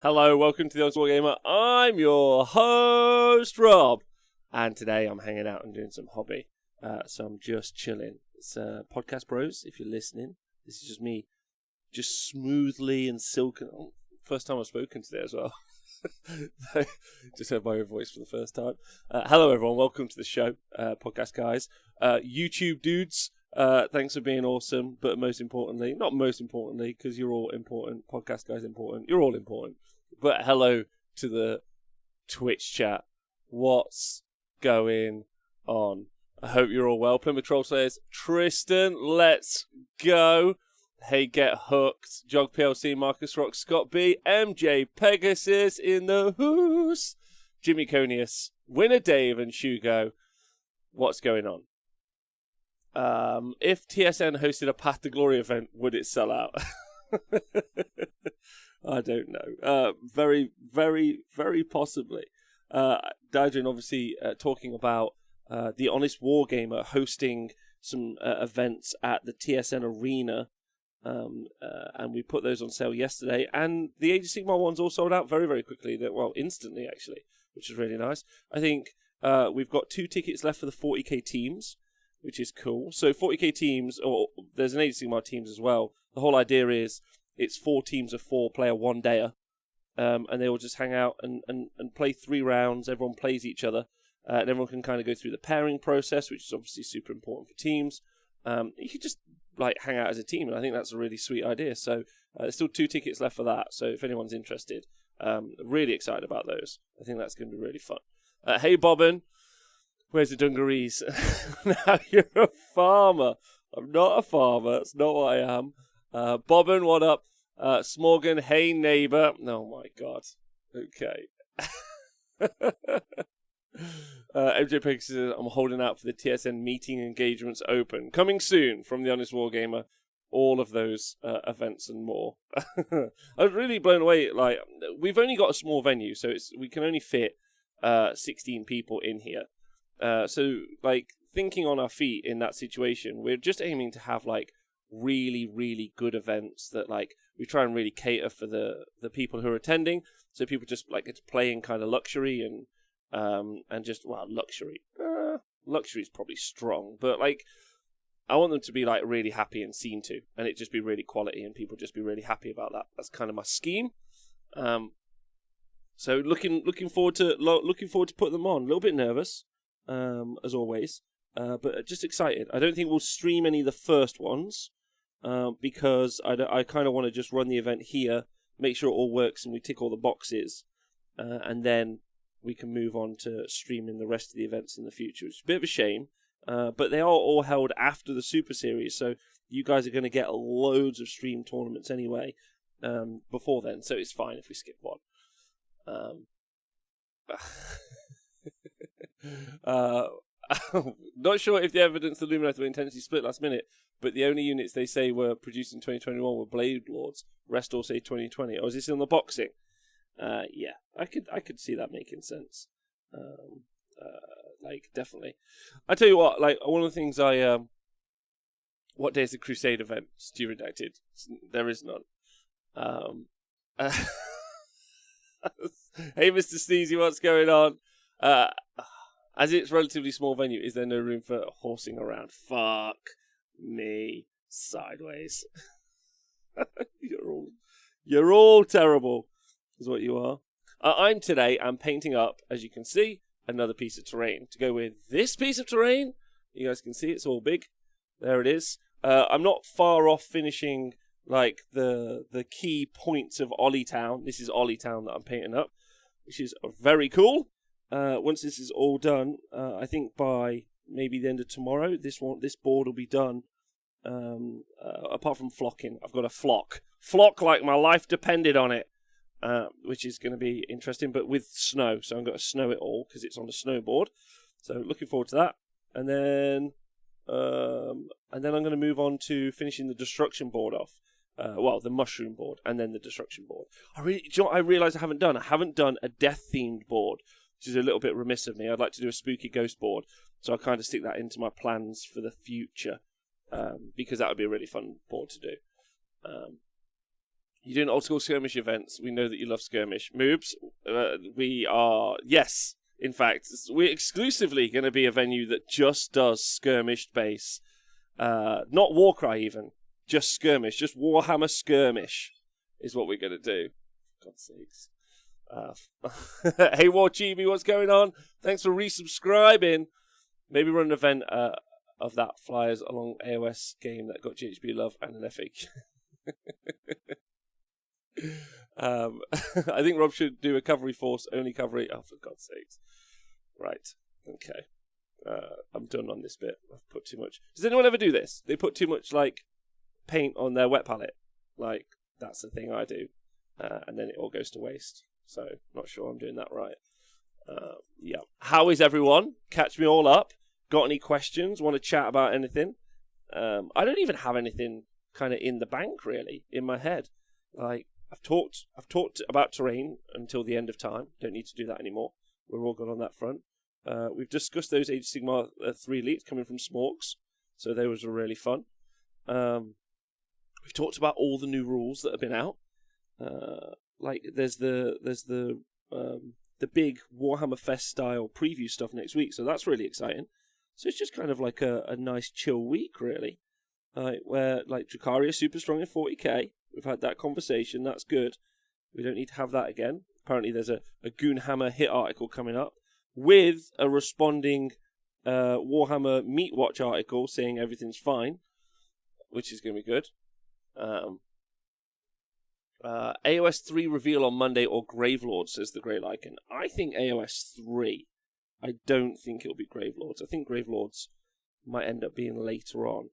Hello, welcome to the Honest Wargamer. I'm your host, Rob. And today I'm hanging out and doing some hobby. So I'm just chilling. It's Podcast Bros, if you're listening. This is just me, just smoothly and silken. Oh, first time I've spoken today as well. Just heard my own voice for the first time. Hello, everyone. Welcome to the show, podcast guys. YouTube dudes, thanks for being awesome. But most importantly, not most importantly, because you're all important. Podcast guys important. You're all important. But hello to the Twitch chat. What's going on? I hope you're all well. Plymouth Troll says, Tristan, let's go. Hey, get hooked. Jog PLC, Marcus Rock, Scott B, MJ Pegasus in the hoose. Jimmy Conius, Winner Dave, and Shugo. What's going on? If TSN hosted a Path to Glory event, would it sell out? I don't know. Very, very, very possibly. Daedrin obviously talking about the Honest Wargamer hosting some events at the TSN Arena. And we put those on sale yesterday, and the Age of Sigmar ones all sold out very, very quickly. Well, instantly actually, which is really nice. I think we've got 2 tickets left for the 40k teams, which is cool. So 40k teams, or there's an Age of Sigmar teams as well. The whole idea is it's 4 teams of 4 play a one-dayer, and they all just hang out and play 3 rounds. Everyone plays each other, and everyone can kind of go through the pairing process, which is obviously super important for teams. You could just hang out as a team, and I think that's a really sweet idea. So there's still 2 tickets left for that. So if anyone's interested, really excited about those. I think that's going to be really fun. Hey Bobbin, where's the dungarees? Now you're a farmer. I'm not a farmer. That's not what I am. Bobbin, what up? Smorgan, hey neighbour. Oh my god. Okay. MJ Pegasus says, I'm holding out for the TSN meeting engagements open. Coming soon from the Honest Wargamer. All of those events and more. I was really blown away. We've only got a small venue, so we can only fit 16 people in here. So, thinking on our feet in that situation, we're just aiming to have, really, really good events that, we try and really cater for the people who are attending. So people just, get to play in kind of luxury and just, luxury. Luxury is probably strong, but I want them to be really happy and seen to, and it just be really quality, and people just be really happy about that. That's kind of my scheme. So looking forward to putting them on. A little bit nervous, as always, but just excited. I don't think we'll stream any of the first ones, because I kind of want to just run the event here, make sure it all works, and we tick all the boxes, and then we can move on to streaming the rest of the events in the future, which is a bit of a shame. But they are all held after the Super Series, so you guys are going to get loads of stream tournaments anyway before then, so it's fine if we skip one. Not sure if the evidence the Lumineth were intentionally split last minute, but the only units they say were produced in 2021 were Blade Lords. Rest all say 2020. Oh, is this in the boxing? Yeah, I could see that making sense. Definitely. I tell you what, one of the things what day is the Crusade event? Stu redacted. There is none. Hey, Mr. Sneezy, what's going on? As it's relatively small venue, is there no room for horsing around? Fuck me sideways. You're all terrible, is what you are. I'm painting up, as you can see, another piece of terrain to go with this piece of terrain. You guys can see it's all big. There it is. I'm not far off finishing the key points of Ollie Town. This is Ollie Town that I'm painting up, which is very cool. Once this is all done, I think by maybe the end of tomorrow, this board will be done. Apart from flocking, I've got a flock like my life depended on it. Which is going to be interesting, but with snow. So I'm going to snow it all because it's on a snowboard. So looking forward to that. And then I'm going to move on to finishing the destruction board off. The mushroom board and then the destruction board. Do you know what I realised I haven't done? I haven't done a death-themed board, which is a little bit remiss of me. I'd like to do a spooky ghost board. So I'll kind of stick that into my plans for the future, because that would be a really fun board to do. You're doing old school skirmish events. We know that you love skirmish. Moobs, we are, yes, in fact, we're exclusively going to be a venue that just does skirmish base. Not Warcry even, just skirmish, just Warhammer skirmish is what we're going to do. For God's sakes. Hey Warchibi, what's going on? Thanks for resubscribing. Maybe run an event of that flyers along AOS game that got GHB love and an FAQ. I think Rob should do a cavalry force only cavalry. Oh, for God's sakes! Right, okay. I'm done on this bit. I've put too much. Does anyone ever do this? They put too much like paint on their wet palette. Like that's the thing I do, and then it all goes to waste. So not sure I'm doing that right. Yeah. How is everyone? Catch me all up. Got any questions? Want to chat about anything? I don't even have anything kind of in the bank really in my head. Like I've talked about terrain until the end of time. Don't need to do that anymore. We're all good on that front. We've discussed those Age of Sigmar 3 leaks coming from Smorks, so those were really fun. We've talked about all the new rules that have been out. Like there's the big Warhammer Fest style preview stuff next week, so that's really exciting. So it's just kind of like a nice chill week, really. Where like Dracaria super strong in 40k. We've had that conversation. That's good. We don't need to have that again. Apparently, there's a Goonhammer hit article coming up with a responding Warhammer Meat Watch article saying everything's fine, which is going to be good. AOS 3 reveal on Monday or Gravelord, says the Grey Lycan. I think AOS 3. I don't think it'll be Gravelords. I think Gravelords might end up being later on.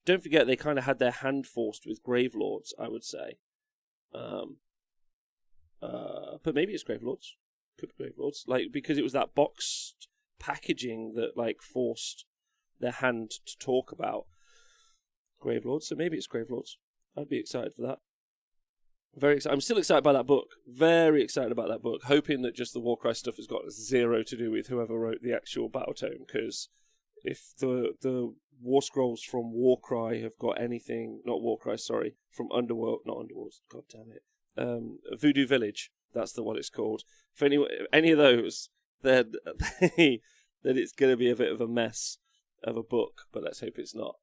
Don't forget, they kind of had their hand forced with Gravelords, I would say. But maybe it's Gravelords. Could be Gravelords. Like, because it was that boxed packaging that, like, forced their hand to talk about Gravelords. So maybe it's Gravelords. I'd be excited for that. Very excited. I'm still excited by that book. Very excited about that book. Hoping that just the Warcry stuff has got zero to do with whoever wrote the actual battle tome. Because if the War Scrolls from Warcry have got anything, not Warcry, sorry, from Underworld, not Underworld, god damn it, Voodoo Village, that's the one it's called. If any of those, then it's going to be a bit of a mess of a book, but let's hope it's not.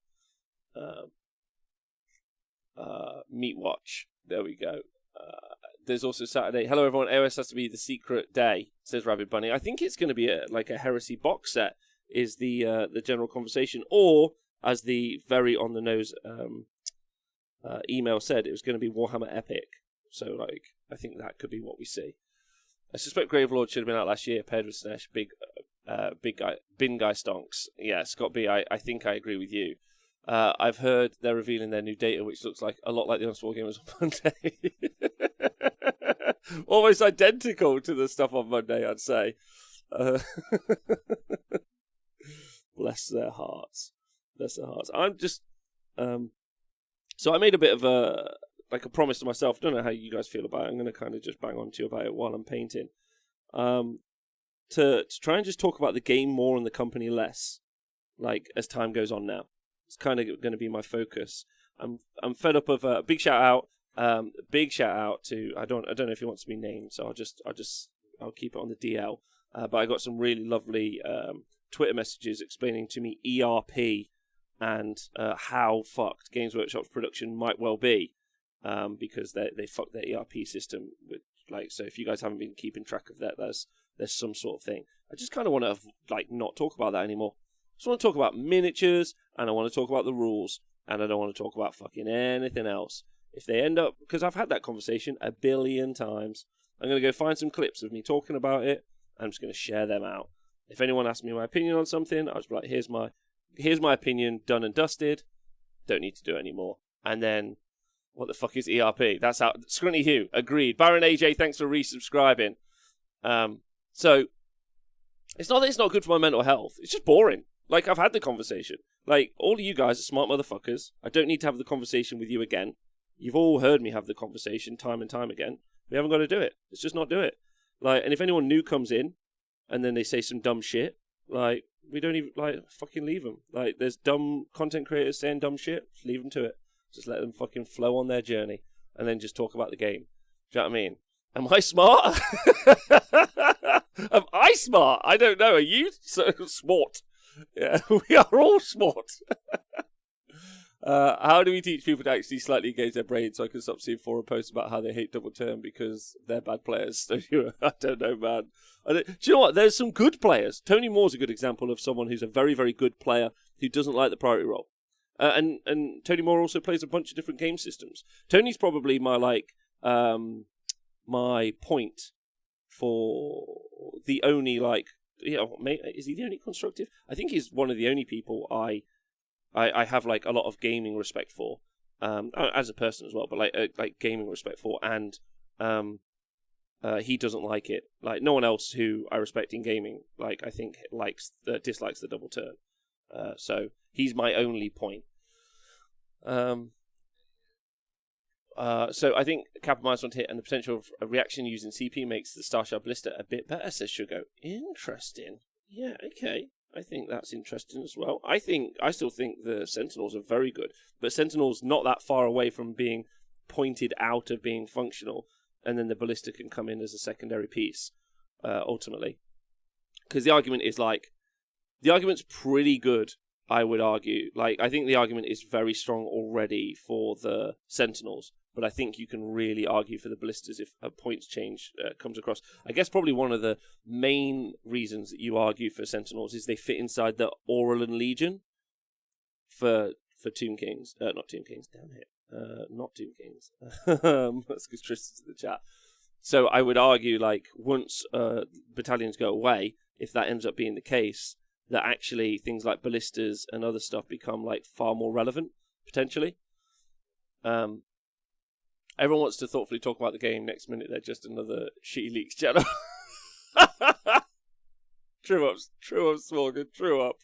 Meat Watch, there we go. There's also Saturday. Hello everyone, AOS has to be the secret day, says Rabbit Bunny. I think it's going to be like a Heresy box set is the general conversation, or as the very on the nose email said, it was going to be Warhammer Epic. So like I think that could be what we see. I suspect Gravelord should have been out last year paired with Snesh. Big guy, bin guy stonks. Yeah, Scott B, I think I agree with you. I've heard they're revealing their new data, which looks like a lot like the Honest Wargamers on Monday. Almost identical to the stuff on Monday, I'd say. Bless their hearts. Bless their hearts. I'm just... so I made a bit of a promise to myself. I don't know how you guys feel about it. I'm going to kind of just bang on to you about it while I'm painting. To try and just talk about the game more and the company less, like, as time goes on now. It's kind of going to be my focus. I'm fed up of a big shout out to I don't know if he wants to be named, so I'll keep it on the DL. But I got some really lovely Twitter messages explaining to me ERP and how fucked Games Workshop's production might well be, because they fucked their ERP system with, like, so if you guys haven't been keeping track of that, there's some sort of thing. I just kind of want to not talk about that anymore. I just want to talk about miniatures, and I want to talk about the rules, and I don't want to talk about fucking anything else. If they end up, because I've had that conversation a billion times, I'm going to go find some clips of me talking about it. I'm just going to share them out. If anyone asks me my opinion on something, I'll just be like, here's my opinion, done and dusted. Don't need to do it anymore. And then, what the fuck is ERP? That's out. Scrunty Hugh, agreed. Baron AJ, thanks for resubscribing. So, it's not that it's not good for my mental health. It's just boring. Like, I've had the conversation. Like, all of you guys are smart motherfuckers. I don't need to have the conversation with you again. You've all heard me have the conversation time and time again. We haven't got to do it. Let's just not do it. Like, and if anyone new comes in, and then they say some dumb shit, like, we don't even, like, fucking leave them. Like, there's dumb content creators saying dumb shit, just leave them to it. Just let them fucking flow on their journey. and then just talk about the game. Do you know what I mean? Am I smart? Am I smart? I don't know. Are you so smart? Yeah, we are all smart. How do we teach people to actually slightly engage their brain so I can stop seeing forum posts about how they hate double turn because they're bad players? I don't know, man. Do you know what? There's some good players. Tony Moore's a good example of someone who's a very, very good player who doesn't like the priority roll. And Tony Moore also plays a bunch of different game systems. Tony's probably my my point for the only is he the only constructive? I think he's one of the only people I have like a lot of gaming respect for, as a person as well, but like gaming respect for, and he doesn't like it. Like no one else who I respect in gaming, like I think dislikes the double turn. So he's my only point. So I think Kappa minus one hit and the potential of a reaction using CP makes the Starshard Ballista a bit better, says Shugo. Interesting. Yeah, okay. I think that's interesting as well. I still think the Sentinels are very good, but Sentinels not that far away from being pointed out of being functional, and then the Ballista can come in as a secondary piece, ultimately. Because the argument's pretty good, I would argue. Like, I think the argument is very strong already for the Sentinels, but I think you can really argue for the Ballistas if a points change comes across. I guess probably one of the main reasons that you argue for Sentinels is they fit inside the Aurelian Legion for Tomb Kings. Not Tomb Kings, damn it. Not Tomb Kings. That's because Tristan's in the chat. So I would argue, like, once battalions go away, if that ends up being the case, that actually things like ballistas and other stuff become like far more relevant, potentially. Everyone wants to thoughtfully talk about the game. Next minute, they're just another shitty leaks channel. True up, Smorgan, true up.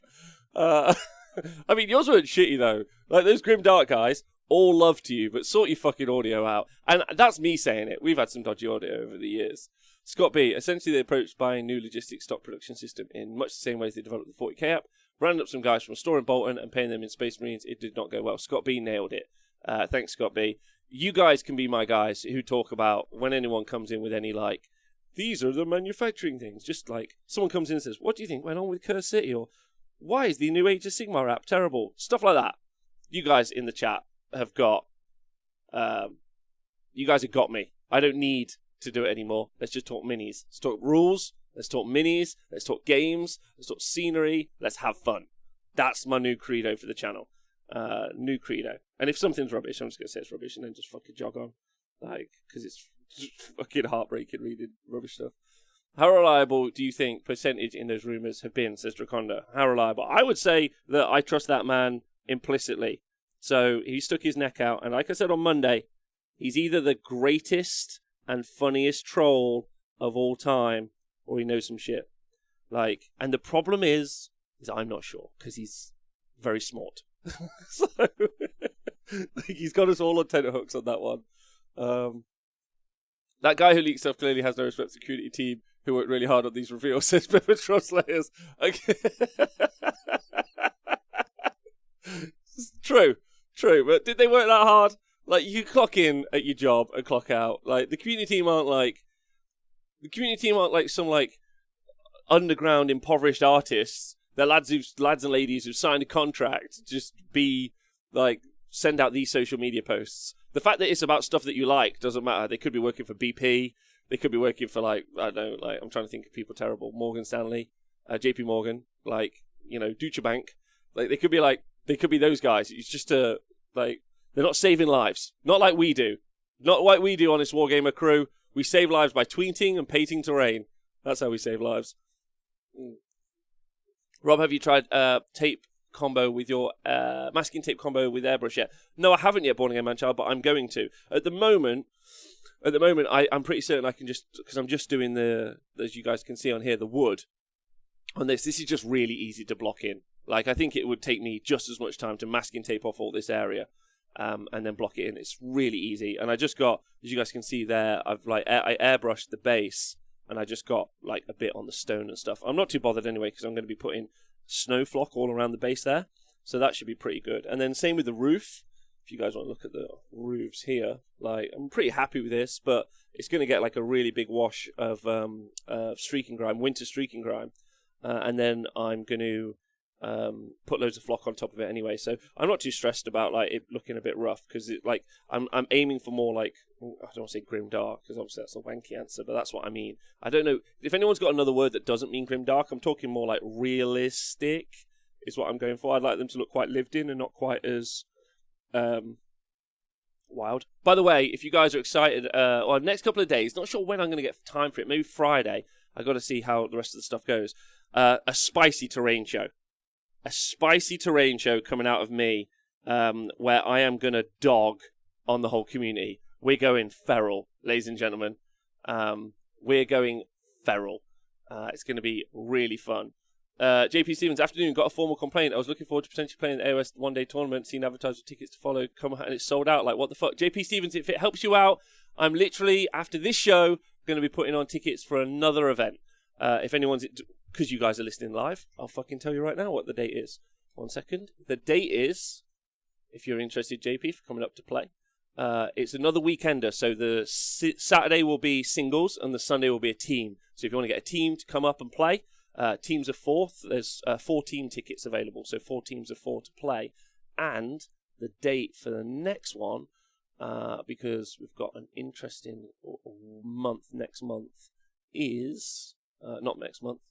I mean, yours weren't shitty, though. Like, those Grim Dark guys, all love to you, but sort your fucking audio out. And that's me saying it. We've had some dodgy audio over the years. Scott B, essentially they approached buying new logistics stock production system in much the same way as they developed the 40k app, rounded up some guys from a store in Bolton and paying them in Space Marines. It did not go well. Scott B nailed it. Thanks, Scott B. You guys can be my guys who talk about when anyone comes in with any, like, these are the manufacturing things. Just like, someone comes in and says, what do you think went on with Curse City? Or, why is the new Age of Sigmar app terrible? Stuff like that. You guys in the chat have got, you guys have got me. I don't need to do it anymore. Let's just talk minis. Let's talk rules. Let's talk minis. Let's talk games. Let's talk scenery. Let's have fun. That's my new credo for the channel. New credo. And if something's rubbish, I'm just going to say it's rubbish and then just fucking jog on. Like, because it's fucking heartbreaking reading rubbish stuff. How reliable do you think percentage in those rumours have been, says Draconda? How reliable? I would say that I trust that man implicitly. So he stuck his neck out, and like I said on Monday, he's either the greatest and funniest troll of all time, or he knows some shit. Like, and the problem is I'm not sure, because he's very smart. So, like, he's got us all on tenterhooks on that one. That guy who leaks stuff clearly has no respect for the community team who worked really hard on these reveals, says Bevatron Slayers. Okay. True, but did they work that hard? Like, you clock in at your job and clock out. Like, the community team aren't like some, like, underground impoverished artists. They're lads and ladies who've signed a contract to just be, like, send out these social media posts. The fact that it's about stuff that you like doesn't matter. They could be working for BP. They could be working for, like, I don't know, like, I'm trying to think of people terrible. Morgan Stanley, JP Morgan, like, you know, Deutsche Bank. Like, they could be those guys. It's just like, they're not saving lives. Not like we do. Not like we do on this Wargamer crew. We save lives by tweeting and painting terrain. That's how we save lives. Rob, have you tried tape combo with your masking tape combo with airbrush yet? No, I haven't yet, Born Again Man Child, but I'm going to. At the moment, I'm pretty certain I can just, because I'm just doing as you guys can see on here, the wood. On this is just really easy to block in. Like, I think it would take me just as much time to masking tape off all this area, and then block it in. It's really easy. And I just got, as you guys can see there, I airbrushed the base, and I just got, like, a bit on the stone and stuff. I'm not too bothered anyway, because I'm going to be putting snow flock all around the base there. So that should be pretty good. And then same with the roof. if you guys want to look at the roofs here, like I'm pretty happy with this, but it's going to get like a really big wash of streaking grime, winter streaking grime, and then I'm going to put loads of flock on top of it anyway. So I'm not too stressed about like it looking a bit rough, because it like I'm aiming for more like, I don't want to say grim dark, because obviously that's a wanky answer, but that's what I mean. I don't know if anyone's got another word that doesn't mean grim dark. I'm talking more like realistic is what I'm going for. I'd like them to look quite lived in and not quite as wild. By the way, if you guys are excited, or next couple of days, not sure when I'm going to get time for it, maybe Friday, I got to see how the rest of the stuff goes. A spicy terrain show. A spicy terrain show coming out of me, where I am going to dog on the whole community. We're going feral, ladies and gentlemen. We're going feral. It's going to be really fun. JP Stevens, afternoon, got a formal complaint. I was looking forward to potentially playing the AOS one-day tournament, seen advertised with tickets to follow, come and it's sold out. Like, what the fuck? JP Stevens, if it helps you out, I'm literally, after this show, going to be putting on tickets for another event. If anyone's, because you guys are listening live, I'll fucking tell you right now what the date is. 1 second. The date is, if you're interested, JP, for coming up to play, it's another weekender. So the Saturday will be singles and the Sunday will be a team. So if you want to get a team to come up and play, teams of 4, there's 4 team tickets available. So 4 teams of 4 to play. And the date for the next one, because we've got an interesting month next month, is... not next month,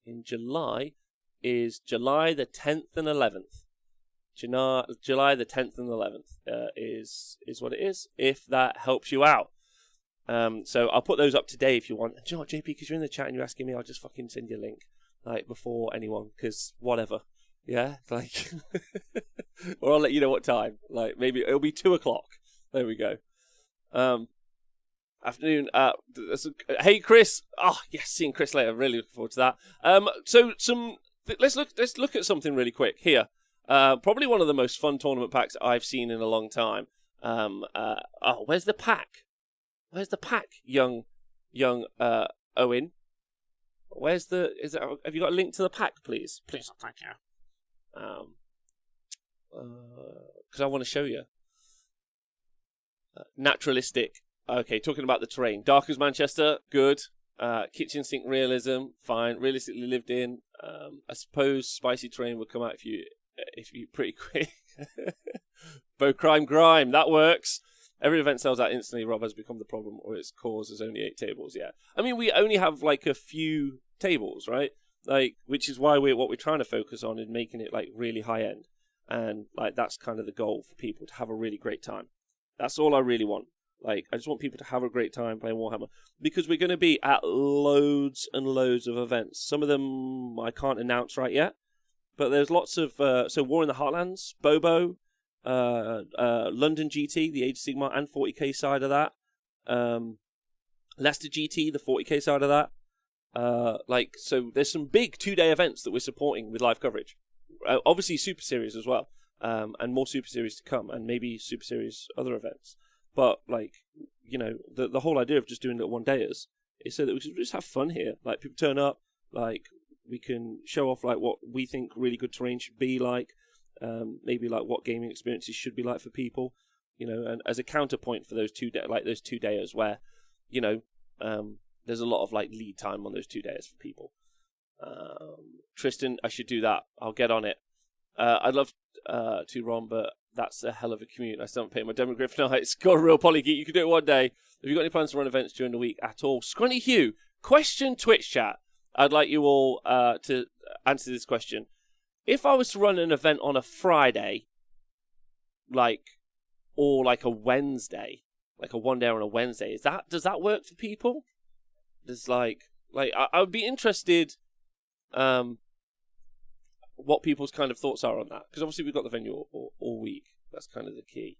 in July, is July the 10th and 11th. July the 10th and 11th is what it is, if that helps you out. So I'll put those up today if you want. And do you know what, JP, because you're in the chat and you're asking me, I'll just fucking send you a link, like, before anyone, because whatever. Yeah? Like, or I'll let you know what time. Like, maybe it'll be 2 o'clock. There we go. Afternoon. Hey, Chris. Oh, yes, seeing Chris later. Really looking forward to that. Let's look at something really quick here. Probably one of the most fun tournament packs I've seen in a long time. Where's the pack? Where's the pack, young Owen? Have you got a link to the pack, please? Please, thank you. Because I want to show you. Naturalistic. Okay, talking about the terrain. Dark as Manchester, good. Kitchen sink realism, fine. Realistically lived in. I suppose spicy terrain will come out if you pretty quick. Bow crime grime, that works. Every event sells out instantly. Rob has become the problem, or its cause is only 8 tables. Yeah, I mean we only have like a few tables, right? Like, which is why what we're trying to focus on is making it like really high end, and like that's kind of the goal for people to have a really great time. That's all I really want. Like, I just want people to have a great time playing Warhammer, because we're going to be at loads and loads of events. Some of them I can't announce right yet, but there's lots of so War in the Heartlands, Bobo, London GT, the Age of Sigmar and 40k side of that, Leicester GT, the 40k side of that. So there's some big 2-day events that we're supporting with live coverage. Obviously Super Series as well, and more Super Series to come, and maybe Super Series other events. But, like, you know, the whole idea of just doing little one-dayers is so that we can just have fun here. Like, people turn up, like, we can show off, like, what we think really good terrain should be like, maybe, like, what gaming experiences should be like for people, you know, and as a counterpoint for those 2-dayers where, you know, there's a lot of, like, lead time on those 2-dayers for people. Tristan, I should do that. I'll get on it. I'd love to, Ron, but that's a hell of a commute. I still haven't paid my Demogryph nights. Got a real polygeek. You can do it one day. Have you got any plans to run events during the week at all? Scrunny Hugh, question Twitch chat. I'd like you all to answer this question. If I was to run an event on a Friday, or like a Wednesday, like a one-day on a Wednesday, does that work for people? Does I would be interested what people's kind of thoughts are on that, because obviously we've got the venue all week. That's kind of the key.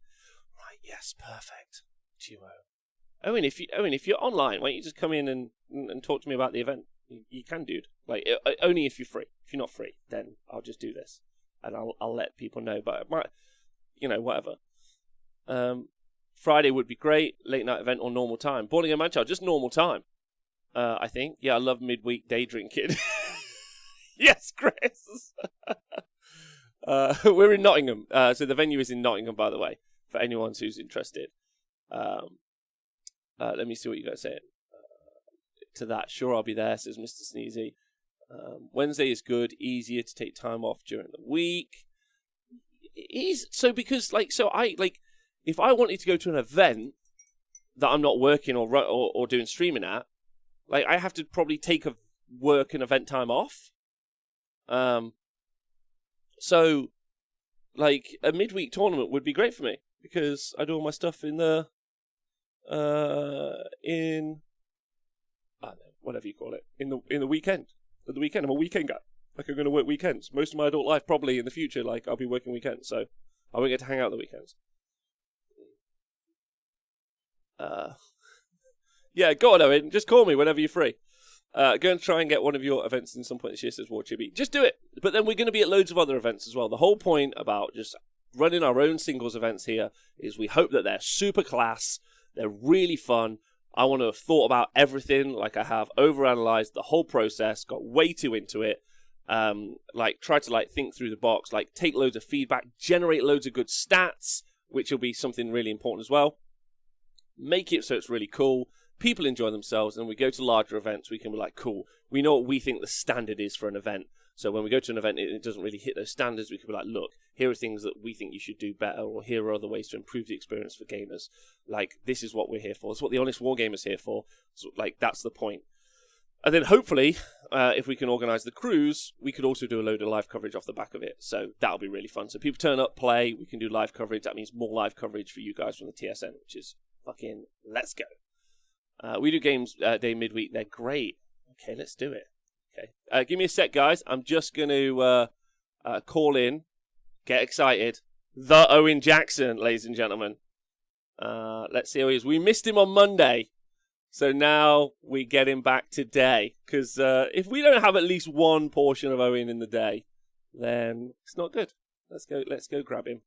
Right? Yes, perfect. Duo. Owen, if you're online, why don't you just come in and talk to me about the event? You can, dude. Like, only if you're free. If you're not free, then I'll just do this, and I'll let people know. But whatever. Friday would be great. Late night event or normal time. Boarding and Manchester, just normal time. I think. Yeah, I love midweek day drinking. Yes, Chris. We're in Nottingham. So the venue is in Nottingham, by the way. for anyone who's interested. Let me see what you guys say. To that, sure, I'll be there, says Mr. Sneezy. Wednesday is good, easier to take time off during the week. If I wanted to go to an event that I'm not working or doing streaming at, like, I have to probably take a work and event time off. So, like, a midweek tournament would be great for me because I do all my stuff in the I don't know, whatever you call it, in the weekend. At the weekend, I'm a weekend guy. Like, I'm going to work weekends. Most of my adult life, probably in the future, like, I'll be working weekends, so I won't get to hang out the weekends. Yeah, go on, Owen. Just call me whenever you're free. Go and try and get one of your events in some point this year, says Warchibi. Just do it. But then we're going to be at loads of other events as well. The whole point about just running our own singles events here is we hope that they're super class, they're really fun. I want to have thought about everything, like I have overanalyzed the whole process, got way too into it, try to think through the box, like take loads of feedback, generate loads of good stats, which will be something really important as well. Make it so it's really cool. People enjoy themselves, and we go to larger events, we can be like, cool, we know what we think the standard is for an event. So when we go to an event, it doesn't really hit those standards. We can be like, look, here are things that we think you should do better, or here are other ways to improve the experience for gamers. Like, this is what we're here for. It's what the Honest Wargamer's here for. So, like, that's the point. And then hopefully, if we can organise the cruise, we could also do a load of live coverage off the back of it. So that'll be really fun. So people turn up, play, we can do live coverage. That means more live coverage for you guys from the TSN, which is fucking let's go. We do games day midweek. They're great. Okay, let's do it. Okay, give me a sec, guys. I'm just going to call in, get excited, the Owen Jackson, ladies and gentlemen. Let's see how he is. We missed him on Monday, so now we get him back today. Because if we don't have at least one portion of Owen in the day, then it's not good. Let's go grab him.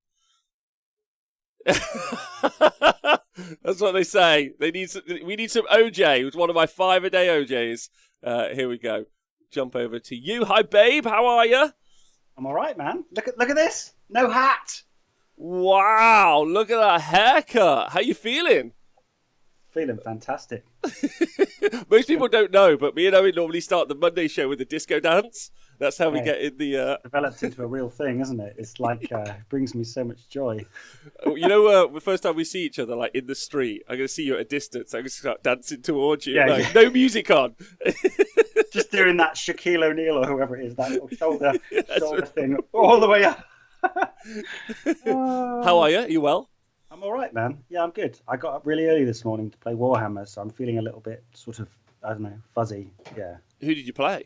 That's what they say. We need some OJ. It was one of my 5-a-day OJs. Here we go. Jump over to you. Hi, babe. How are you? I'm all right, man. Look at this. No hat. Wow. Look at that haircut. How you feeling? Feeling fantastic. Most people don't know, but me and Owen normally start the Monday show with a disco dance. That's how we get in the... Developed into a real thing, isn't it? It's like, it brings me so much joy. You know, the first time we see each other, like, in the street, I'm going to see you at a distance. I'm going to start dancing towards you. Yeah. No music on. Just doing that Shaquille O'Neal or whoever it is, that little shoulder thing all the way up. How are you? Are you well? I'm all right, man. Yeah, I'm good. I got up really early this morning to play Warhammer, so I'm feeling a little bit sort of, I don't know, fuzzy. Yeah. Who did you play?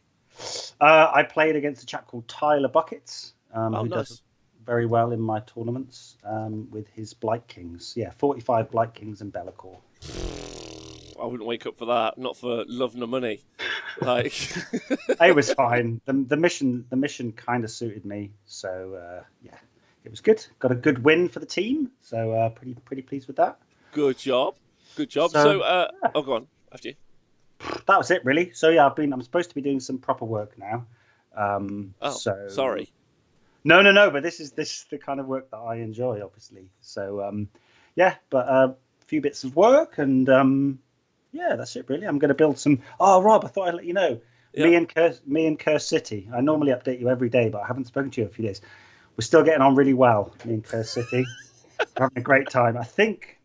I played against a chap called Tyler Buckets, who nice. does very well in my tournaments with his Blight Kings. Yeah, 45 Blight Kings and Be'lakor. I wouldn't wake up for that. Not for love nor money. Like, it was fine. The mission kind of suited me, so yeah, it was good. Got a good win for the team, so pretty pleased with that. Good job. So oh, go on. After you. That was it, really. So yeah, I'm supposed to be doing some proper work now. So sorry. No. But this is the kind of work that I enjoy, obviously. So yeah, but a few bits of work, and yeah, that's it, really. I'm going to build some. Oh, Rob, I thought I'd let you know. Yeah. Me and Curse City. I normally update you every day, but I haven't spoken to you in a few days. We're still getting on really well. Me and Curse City. We're having a great time. I think.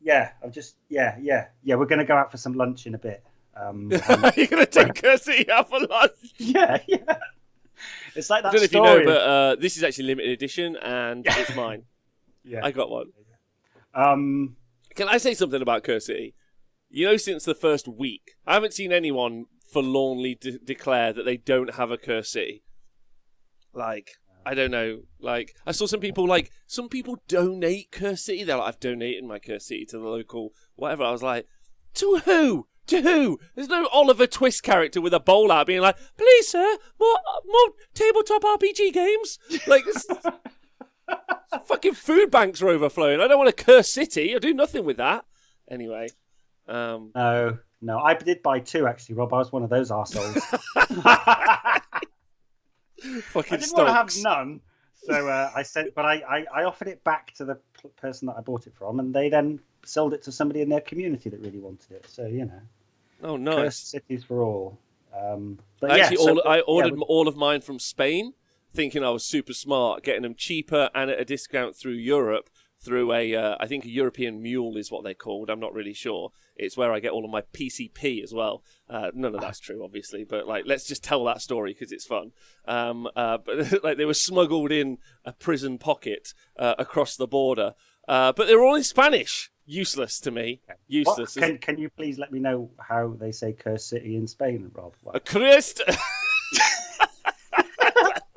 Yeah, we're going to go out for some lunch in a bit. You're going to take Kirsty out for lunch? Yeah. It's like that. I don't know if you know, but this is actually limited edition, and it's mine. Yeah, I got one. Can I say something about Kirsty? You know, since the first week, I haven't seen anyone forlornly declare that they don't have a Kirsty. Like, I don't know. Like, I saw some people donate Kirsty. They're like, I've donated my Kirsty to the local whatever. I was like, to who? To who? There's no Oliver Twist character with a bowl out being like, please, sir, more tabletop RPG games. Like, fucking food banks are overflowing. I don't want a Curse City. I'll do nothing with that. Anyway. No. I did buy 2, actually, Rob. I was one of those arseholes. Fucking I didn't want to have none, So I said, but I offered it back to the person that I bought it from, and they then sold it to somebody in their community that really wanted it. So Oh, cursed nice. cities for all. But yeah, Actually, so I yeah, ordered all of mine from Spain, thinking I was super smart, getting them cheaper and at a discount through Europe. Through I think a European mule is what they're called. I'm not really sure. It's where I get all of my PCP as well. None of that's true, obviously, but like, let's just tell that story because it's fun. But like, they were smuggled in a prison pocket across the border, but they were all in Spanish. Useless to me. Useless. Can you please let me know how they say cursed city in Spain, Rob? A Christ.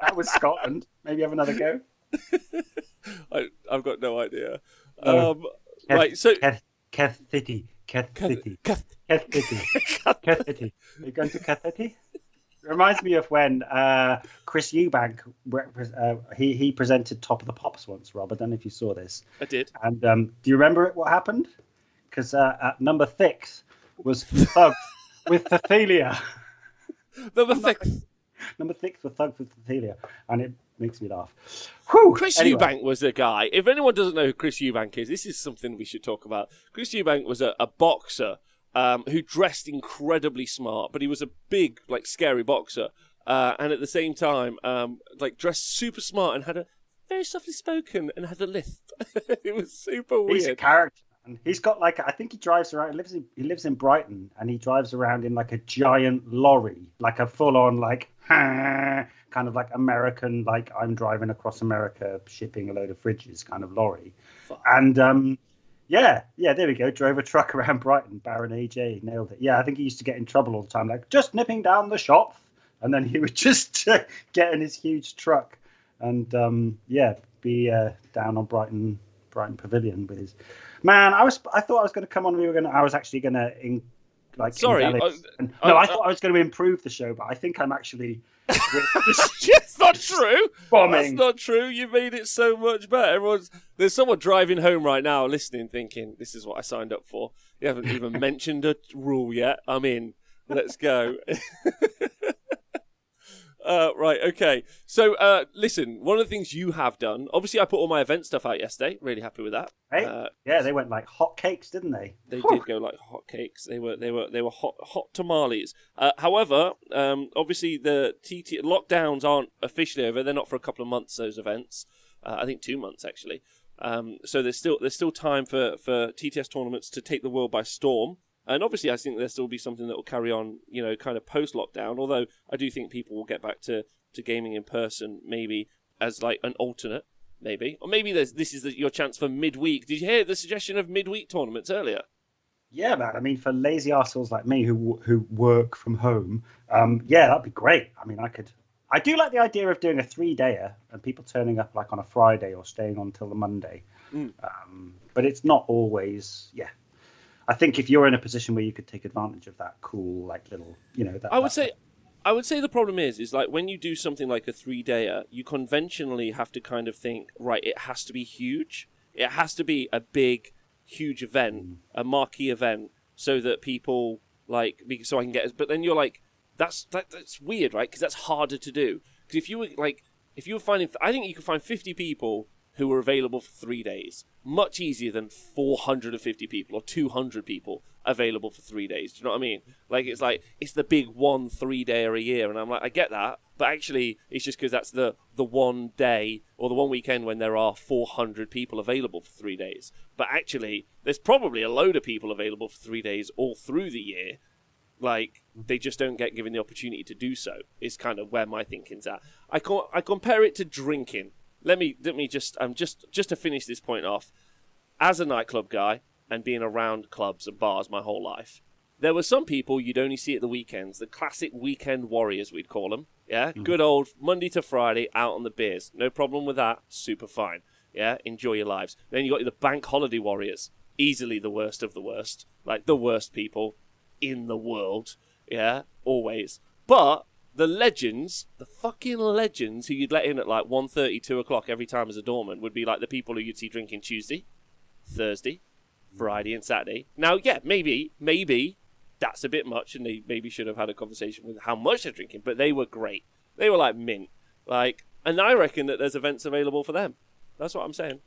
That was Scotland. Maybe have another go. I've got no idea. Right, so Keth City. Are you going to Keth City? It reminds me of when Chris Eubank he presented Top of the Pops once, Rob. I don't know if you saw this. I did. And do you remember what happened? Because at number 6 was thugs with Cecilia. Number 6 was thugs with Cecilia, and it makes me laugh. Whew. Chris Eubank was the guy. If anyone doesn't know who Chris Eubank is, this is something we should talk about. Chris Eubank was a boxer who dressed incredibly smart, but he was a big, like, scary boxer, and at the same time, like, dressed super smart and had a very softly spoken and had a lisp. It was super weird. He's a character. And he's got I think he drives around. He lives in Brighton, and he drives around in like a giant lorry, like a full-on kind of like American, like I'm driving across America shipping a load of fridges kind of lorry. Fuck. And yeah, there we go. Drove a truck around Brighton. Baron AJ nailed it. Yeah, I think he used to get in trouble all the time, like just nipping down the shop, and then he would just get in his huge truck and be down on Brighton Pavilion with his. Man, I thought I was going to come on. I was actually going to Sorry. I thought I was going to improve the show, but I think I'm actually. It's not true. Bombing. That's not true. You made it so much better. There's someone driving home right now, listening, thinking, "This is what I signed up for." You haven't even mentioned a rule yet. I'm in. Let's go. Right, okay. So, listen, one of the things you have done, obviously I put all my event stuff out yesterday. Really happy with that. Hey? Yeah, they went like hotcakes, didn't they? They did go like hotcakes. They were hot tamales. However, obviously the TT lockdowns aren't officially over. They're not for a couple of months, those events. I think 2 months actually. So there's still time for TTS tournaments to take the world by storm. And obviously, I think there'll still be something that will carry on, kind of post-lockdown. Although I do think people will get back to gaming in person, maybe as like an alternate, maybe, or maybe this is your chance for midweek. Did you hear the suggestion of midweek tournaments earlier? Yeah, man. I mean, for lazy arseholes like me who work from home, yeah, that'd be great. I mean, I do like the idea of doing a 3-dayer and people turning up like on a Friday or staying on till the Monday. But it's not always, yeah. I think if you're in a position where you could take advantage of that cool, like little, that. I would say the problem is like when you do something like a 3-dayer, you conventionally have to kind of think, right, it has to be huge. It has to be a big, huge event, a marquee event, so that people so I can get. But then you're like, that's weird, right? Because that's harder to do. Because if you were finding, I think you could find 50 people who were available for 3 days. Much easier than 450 people or 200 people available for 3 days. Do you know what I mean? It's the big 1 3-dayer a year, and I'm like, I get that, but actually it's just because that's the one day or the one weekend when there are 400 people available for 3 days. But actually, there's probably a load of people available for 3 days all through the year. They just don't get given the opportunity to do so. Is kind of where my thinking's at. I compare it to drinking. Let me just to finish this point off. As a nightclub guy and being around clubs and bars my whole life, there were some people you'd only see at the weekends, the classic weekend warriors we'd call them. Yeah, Good old Monday to Friday out on the beers. No problem with that. Super fine. Yeah, enjoy your lives. Then you got the bank holiday warriors, easily the worst of the worst, like the worst people in the world. Yeah, always. But the legends, the fucking legends who you'd let in at like 1:30, 2 o'clock every time as a doorman would be like the people who you'd see drinking Tuesday, Thursday, Friday and Saturday. Now, yeah, maybe that's a bit much and they maybe should have had a conversation with how much they're drinking, but they were great. They were like mint. Like, And I reckon that there's events available for them. That's what I'm saying.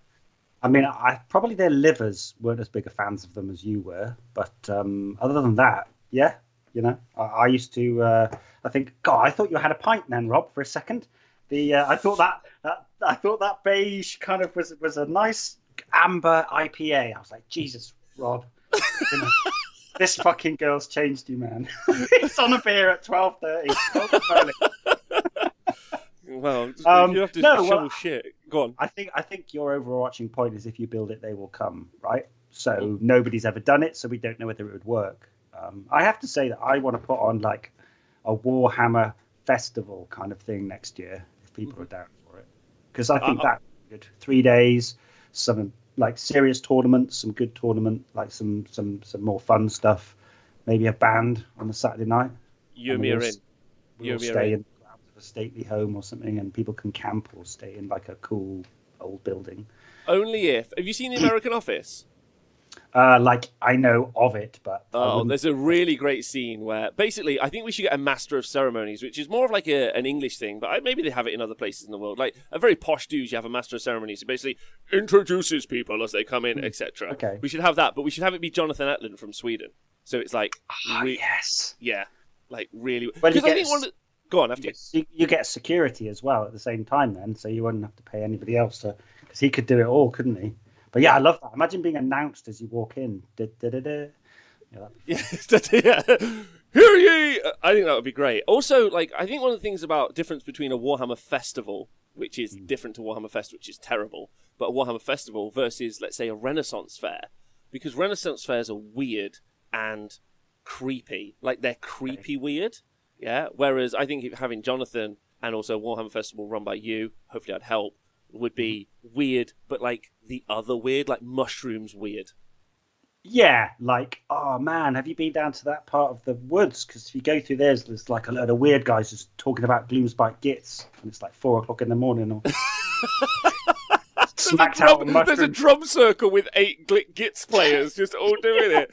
I mean, probably their livers weren't as big a fans of them as you were, but other than that, yeah, I used to. I think, God, I thought you had a pint then, Rob, for a second. I thought that beige kind of was a nice amber IPA. I was like, Jesus, Rob, this fucking girl's changed you, man. It's on a beer at 12:30. Well, you have to shovel shit. Go on. I think your overarching point is if you build it, they will come, right? So nobody's ever done it, so we don't know whether it would work. I have to say that I want to put on like a Warhammer festival kind of thing next year if people are down for it, because I think that's good. 3 days, some like serious tournaments, some good tournament, like some more fun stuff. Maybe a band on a Saturday night. You and me are in. We'll stay in a stately home or something, and people can camp or stay in like a cool old building. Only if. Have you seen The American Office? Like I know of it, but there's a really great scene where basically I think we should get a master of ceremonies, which is more of like an English thing, but maybe they have it in other places in the world. Like a very posh dude, you have a master of ceremonies who basically introduces people as they come in, etc. Okay, we should have that, but we should have it be Jonathan Etlin from Sweden. So it's like, yes, yeah, like really. Well, because I think go on after you get security as well at the same time, then, so you wouldn't have to pay anybody else because he could do it all, couldn't he? But yeah, I love that. Imagine being announced as you walk in. Yeah, Hear ye! I think that would be great. Also, like, I think one of the things about difference between a Warhammer festival, which is different to Warhammer Fest, which is terrible, but a Warhammer festival versus, let's say, a Renaissance fair, because Renaissance fairs are weird and creepy. Like, they're creepy weird, yeah? Whereas I think having Jonathan and also Warhammer Festival run by you, hopefully I'd help, would be weird, but like the other weird, like mushrooms weird. Yeah, like, oh man, have you been down to that part of the woods? Because if you go through there's like a load of weird guys just talking about Gloomspite Gits, and it's like 4 o'clock in the morning. Or smacked out mushrooms. There's a drum circle with 8 Gits players just all doing it.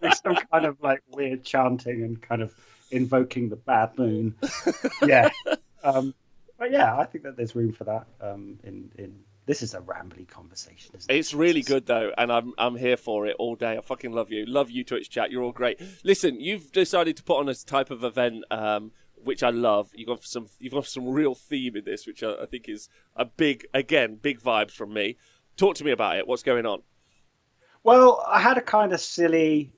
There's some kind of like weird chanting and kind of invoking the bad moon. Yeah. But yeah, I think that there's room for that. In this is a rambly conversation, isn't it? It's really good though, and I'm here for it all day. I fucking love you, Twitch chat. You're all great. Listen, you've decided to put on a type of event, which I love. You've got some real theme in this, which I think is a big vibes from me. Talk to me about it. What's going on? Well, I had a kind of silly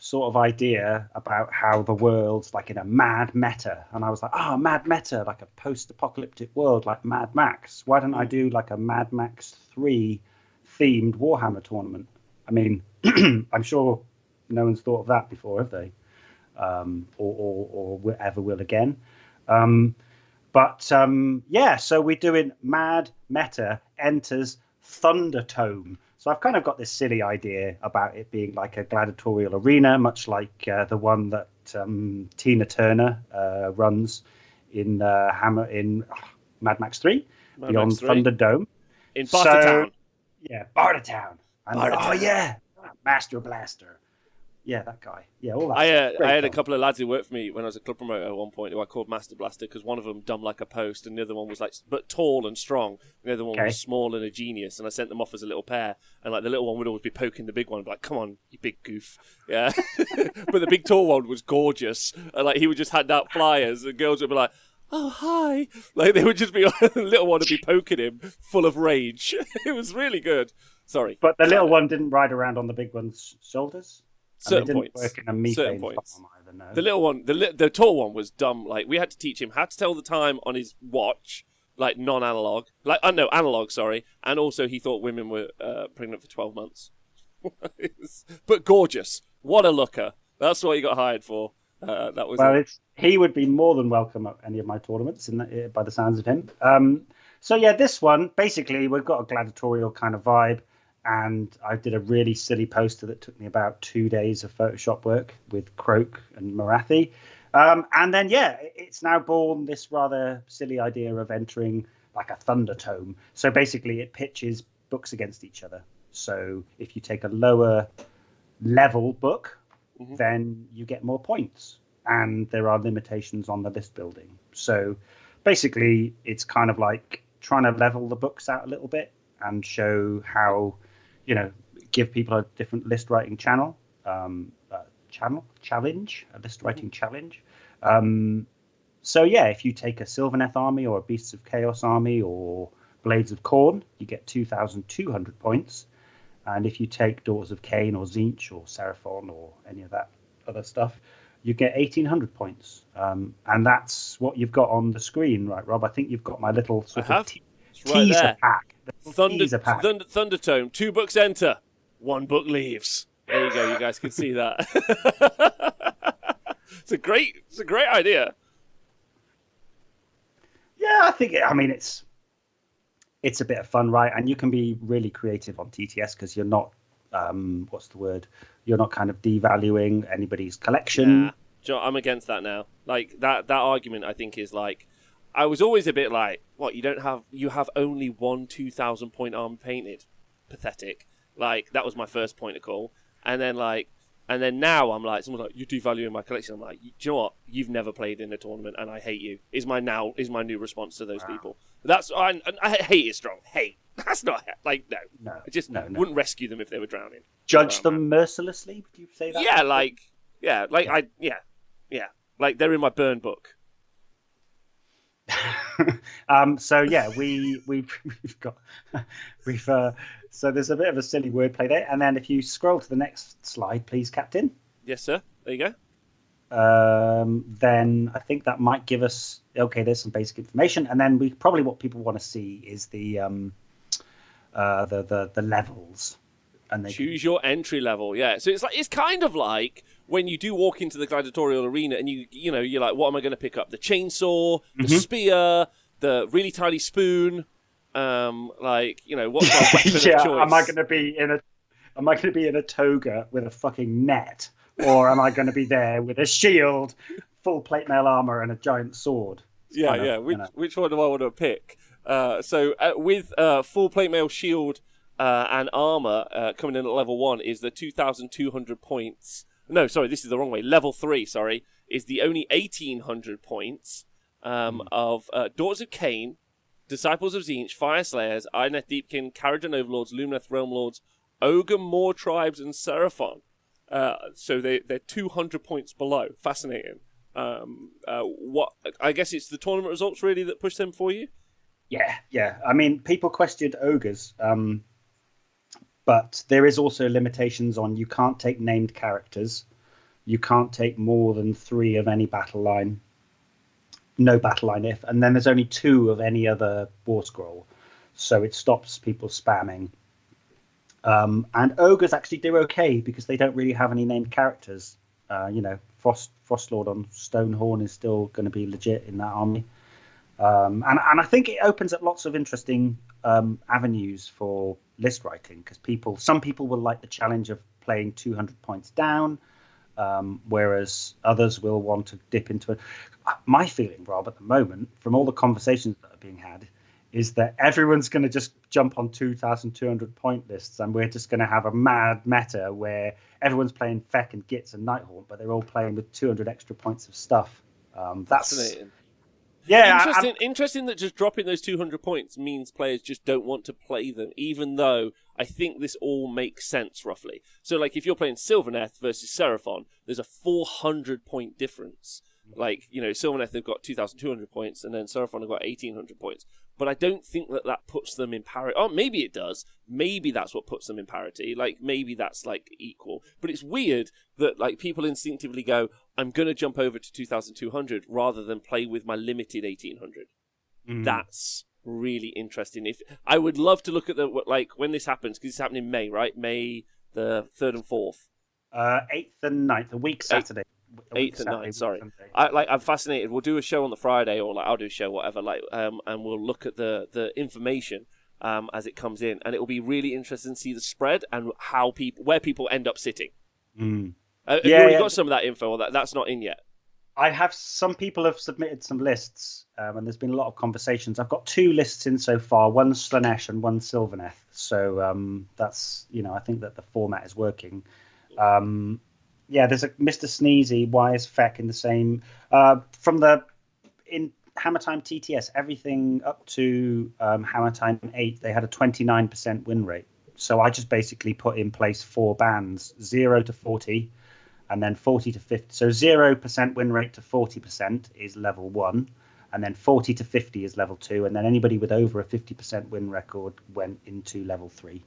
sort of idea about how the world's like in a mad meta, and I was like, mad meta, like a post-apocalyptic world like Mad Max. Why don't I do like a Mad Max 3 themed Warhammer tournament? I mean, I'm sure no one's thought of that before, have they? Or ever will again. Yeah, so we're doing Mad Meta enters Thundertome. So I've kind of got this silly idea about it being like a gladiatorial arena, much like the one that Tina Turner runs in Mad Max 3, Beyond Thunderdome. In Bartertown. Yeah, Bartertown. Oh, yeah, Master Blaster. Yeah, that guy. Yeah, all that. I had a couple of lads who worked for me when I was a club promoter at one point who I called Master Blaster because one of them dumb like a post and the other one was like but tall and strong. And the other one was small and a genius. And I sent them off as a little pair. And like the little one would always be poking the big one, like, "Come on, you big goof." Yeah. But the big tall one was gorgeous. And like he would just hand out flyers and girls would be like, "Oh, hi." Like they would just be the little one would be poking him full of rage. It was really good. Sorry. But the little one didn't ride around on the big one's shoulders? Certain points. Work in a methane farm either, no. The little one, the tall one was dumb. Like we had to teach him how to tell the time on his watch, like non-analog, analog. Sorry, and also he thought women were pregnant for 12 months. But gorgeous, what a looker! That's what he got hired for. That was he would be more than welcome at any of my tournaments, by the sounds of him. So yeah, this one basically we've got a gladiatorial kind of vibe. And I did a really silly poster that took me about 2 days of Photoshop work with Croak and Marathi. And then, it's now born this rather silly idea of entering like a Thundertome. So basically it pitches books against each other. So if you take a lower level book, then you get more points. And there are limitations on the list building. So basically it's kind of like trying to level the books out a little bit and show how, give people a different list writing challenge, a list writing challenge. So yeah, if you take a Sylvaneth army or a Beasts of Chaos army or Blades of Khorne, you get 2,200 points. And if you take Daughters of Cain or Tzeentch or Seraphon or any of that other stuff, you get 1,800 points. And that's what you've got on the screen, right, Rob? I think you've got my little sort of teaser pack. Thundertome, 2 books enter, 1 book leaves. There you go. You guys can see that. It's a great idea. Yeah, I think. It's a bit of fun, right? And you can be really creative on TTS because you're not, what's the word? You're not kind of devaluing anybody's collection. Nah. John, I'm against that now. Like that argument, I think is like, I was always a bit like, what? You have only 1 2,000 point army painted. Pathetic. Like that was my first point of call, and then now I'm like, someone's like, you're devaluing my collection. I'm like, do you know what? You've never played in a tournament, and I hate you. Is my new response to those people. I hate is strong. Hate. That's not like no. I just wouldn't rescue them if they were drowning. Judge them mercilessly. Would you say that? Yeah, like they're in my burn book. So yeah, so there's a bit of a silly wordplay there, and then if you scroll to the next slide, please, Captain. Yes, sir. There you go. Then I think that might give us there's some basic information, and then what people want to see is the levels, and they choose your entry level. Yeah, so it's kind of like when you do walk into the gladiatorial arena, and you're like, what am I going to pick up? The chainsaw, the spear, the really tiny spoon. What's my weapon of choice? Am I going to be in a toga with a fucking net? Or am I going to be there with a shield, full plate mail armor, and a giant sword? Which one do I want to pick? With full plate mail shield and armor coming in at level 1 is the 2,200 points. No, sorry, this is the wrong way. Level 3, sorry, is the only 1,800 points of Daughters of Cain, Disciples of Tzeentch, Fire Slayers, Ironeth Deepkin, Kharadron Overlords, Lumineth Realm Lords, Ogre Moor Tribes, and Seraphon. So they're 200 points below. Fascinating. What I guess it's the tournament results really that push them for you. Yeah. I mean, people questioned ogres, but there is also limitations on you can't take named characters, you can't take more than 3 of any battle line, no battle line if, and then there's only 2 of any other war scroll, so it stops people spamming. And ogres actually do okay because they don't really have any named characters. Frostlord on Stonehorn is still going to be legit in that army. And I think it opens up lots of interesting avenues for list writing because some people will like the challenge of playing 200 points down, whereas others will want to dip into it. My feeling, Rob, at the moment, from all the conversations that are being had, is that everyone's going to just jump on 2,200 point lists, and we're just going to have a mad meta where everyone's playing Feck and Gitz and Nighthaunt, but they're all playing with 200 extra points of stuff. That's fascinating. Yeah, interesting that just dropping those 200 points means players just don't want to play them, even though I think this all makes sense roughly. So, like, if you're playing Sylvaneth versus Seraphon, there's a 400 point difference. Like, Sylvaneth have got 2,200 points, and then Seraphon have got 1,800 points. But I don't think that puts them in parity. Oh, maybe it does. Maybe that's what puts them in parity. Like, maybe that's, like, equal. But it's weird that, like, people instinctively go, I'm going to jump over to 2,200 rather than play with my limited 1,800. That's really interesting. I would love to look at when this happens, because it's happening in May, right? May the 3rd and 4th. 8th and 9th, a week Saturday. 8th and 9th, sorry. I'm fascinated. We'll do a show on the Friday, or I'll do a show, whatever. And we'll look at the information as it comes in, and it will be really interesting to see the spread and where people end up sitting. Have you already got some of that info, or that's not in yet? I have. Some people have submitted some lists, and there's been a lot of conversations. I've got 2 lists in so far. One Slanesh and one Sylvaneth. So that's I think that the format is working. Yeah, there's a Mr. Sneezy. Why is Feck in the same? Hammer Time TTS, everything up to Hammer Time 8, they had a 29% win rate. So I just basically put in place 4 bands, 0 to 40, and then 40 to 50. So 0% win rate to 40% is level 1, and then 40 to 50 is level 2, and then anybody with over a 50% win record went into level 3.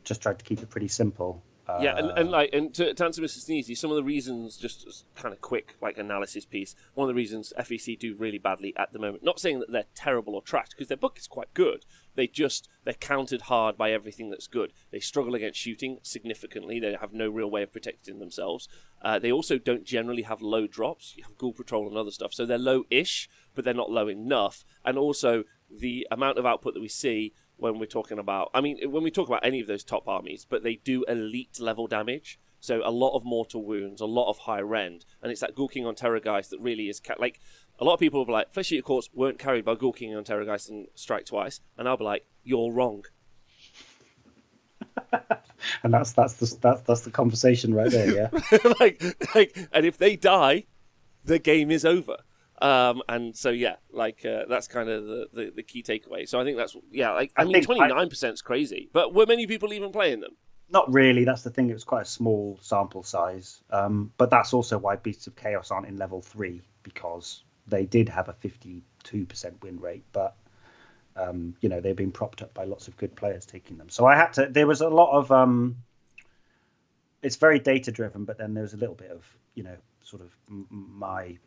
Just tried to keep it pretty simple. Yeah, and to answer Mr. Sneezy, some of the reasons, just as kind of quick like analysis piece, one of the reasons FEC do really badly at the moment, not saying that they're terrible or trash, because their book is quite good, they're countered hard by everything that's good. They struggle against shooting significantly, they have no real way of protecting themselves. They also don't generally have low drops, you have Ghoul Patrol and other stuff, so they're low-ish, but they're not low enough, and also the amount of output that we see when we're talking about, when we talk about any of those top armies, but they do elite level damage. So a lot of mortal wounds, a lot of high rend, and it's that Ghoul King on Terrorgeist that really is like a lot of people will be like, Flesh Eater Courts weren't carried by Ghoul King on Terrorgeist and Strike Twice, and I'll be like, you're wrong. And that's the conversation right there, yeah. And if they die, the game is over. And so that's kind of the key takeaway. So I think that's 29% is crazy, but were many people even playing them? Not really. That's the thing. It was quite a small sample size, but that's also why Beasts of Chaos aren't in level 3, because they did have a 52% win rate, but they've been propped up by lots of good players taking them. So I had to. There was a lot of. It's very data driven, but then there's a little bit of sort of my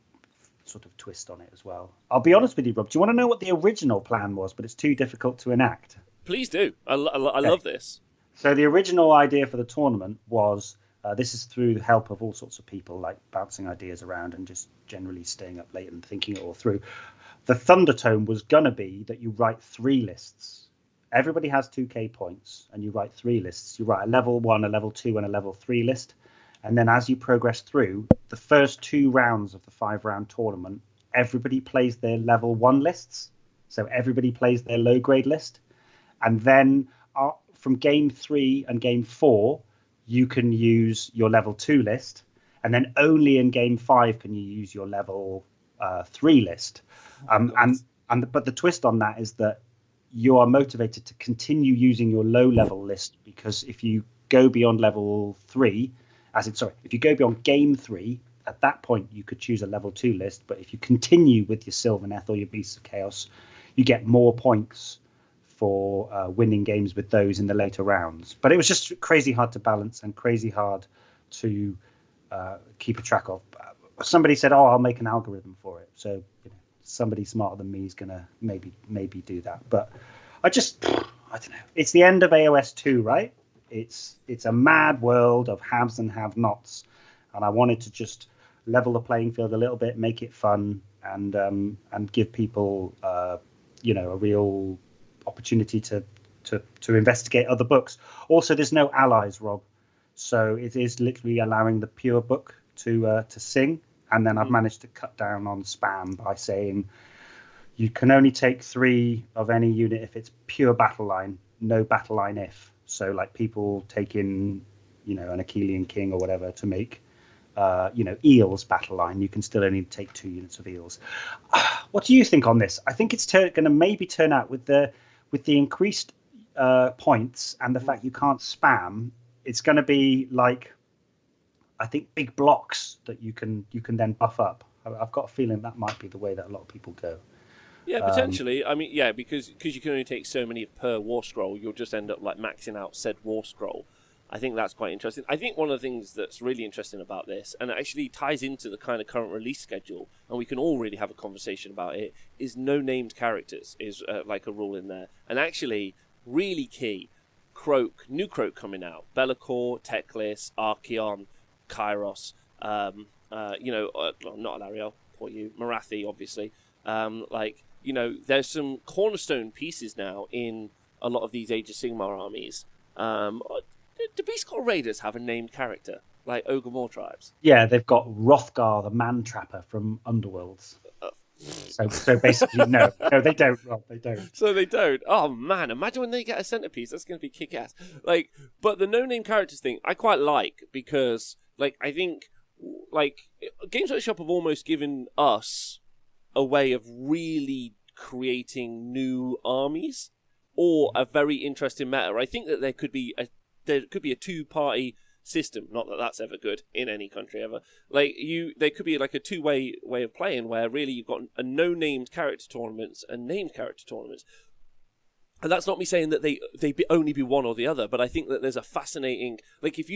sort of twist on it as well. I'll be honest with you, Rob. Do you want to know what the original plan was, but it's too difficult to enact? Please do. I love this. So the original idea for the tournament was, this is through the help of all sorts of people, like bouncing ideas around and just generally staying up late and thinking it all through. The Thundertone was going to be that you write 3 lists. Everybody has 2k points, and you write 3 lists. You write a level 1, a level 2, and a level 3 list. And then as you progress through, the first 2 rounds of the 5-round tournament, everybody plays their level 1 lists. So everybody plays their low-grade list. And then from game 3 and game 4, you can use your level 2 list. And then only in game 5 can you use your level 3 list. But the twist on that is that you are motivated to continue using your low-level list, because if you go beyond level 3... if you go beyond game 3, at that point you could choose a level 2 list. But if you continue with your Sylvaneth or your Beasts of Chaos, you get more points for winning games with those in the later rounds. But it was just crazy hard to balance and crazy hard to keep a track of. Somebody said, "Oh, I'll make an algorithm for it." So somebody smarter than me is gonna maybe do that. But I don't know. It's the end of AOS 2, right? It's a mad world of haves and have-nots, and I wanted to just level the playing field a little bit, make it fun, and give people a real opportunity to investigate other books. Also, there's no allies, Rob, so it is literally allowing the pure book to sing. And then I've managed to cut down on spam by saying you can only take 3 of any unit if it's pure battle line, no battle line if. So like people take in, an Achillean king or whatever to make, eels battle line. You can still only take 2 units of eels. What do you think on this? I think it's going to maybe turn out with the increased points and the fact you can't spam. It's going to be like, I think, big blocks that you can then buff up. I've got a feeling that might be the way that a lot of people go. Yeah, potentially. Because you can only take so many per war scroll, you'll just end up like maxing out said war scroll. I think that's quite interesting. I think one of the things that's really interesting about this, and it actually ties into the kind of current release schedule, and we can all really have a conversation about it, is no named characters is like a rule in there. And actually, really key, new Croak coming out, Be'lakor, Teclis, Archeon, Kairos, not Alariel, poor you, Marathi, obviously. There's some cornerstone pieces now in a lot of these Age of Sigmar armies. Do Beastcore Raiders have a named character, like Ogre Moor tribes? Yeah, they've got Hrothgar, the man trapper from Underworlds. So basically, no, they don't, Rob, they don't. So they don't. Oh man, imagine when they get a centerpiece. That's going to be kick-ass. But the no-name characters thing, I quite like, because, I think, Games Workshop have almost given us a way of really creating new armies or a very interesting meta. I think that there could be a two-party system. Not that that's ever good in any country ever. There could be like a two-way of playing where really you've got a no-named character tournaments and named character tournaments. And that's not me saying that they only be one or the other, but I think that there's a fascinating... Like, if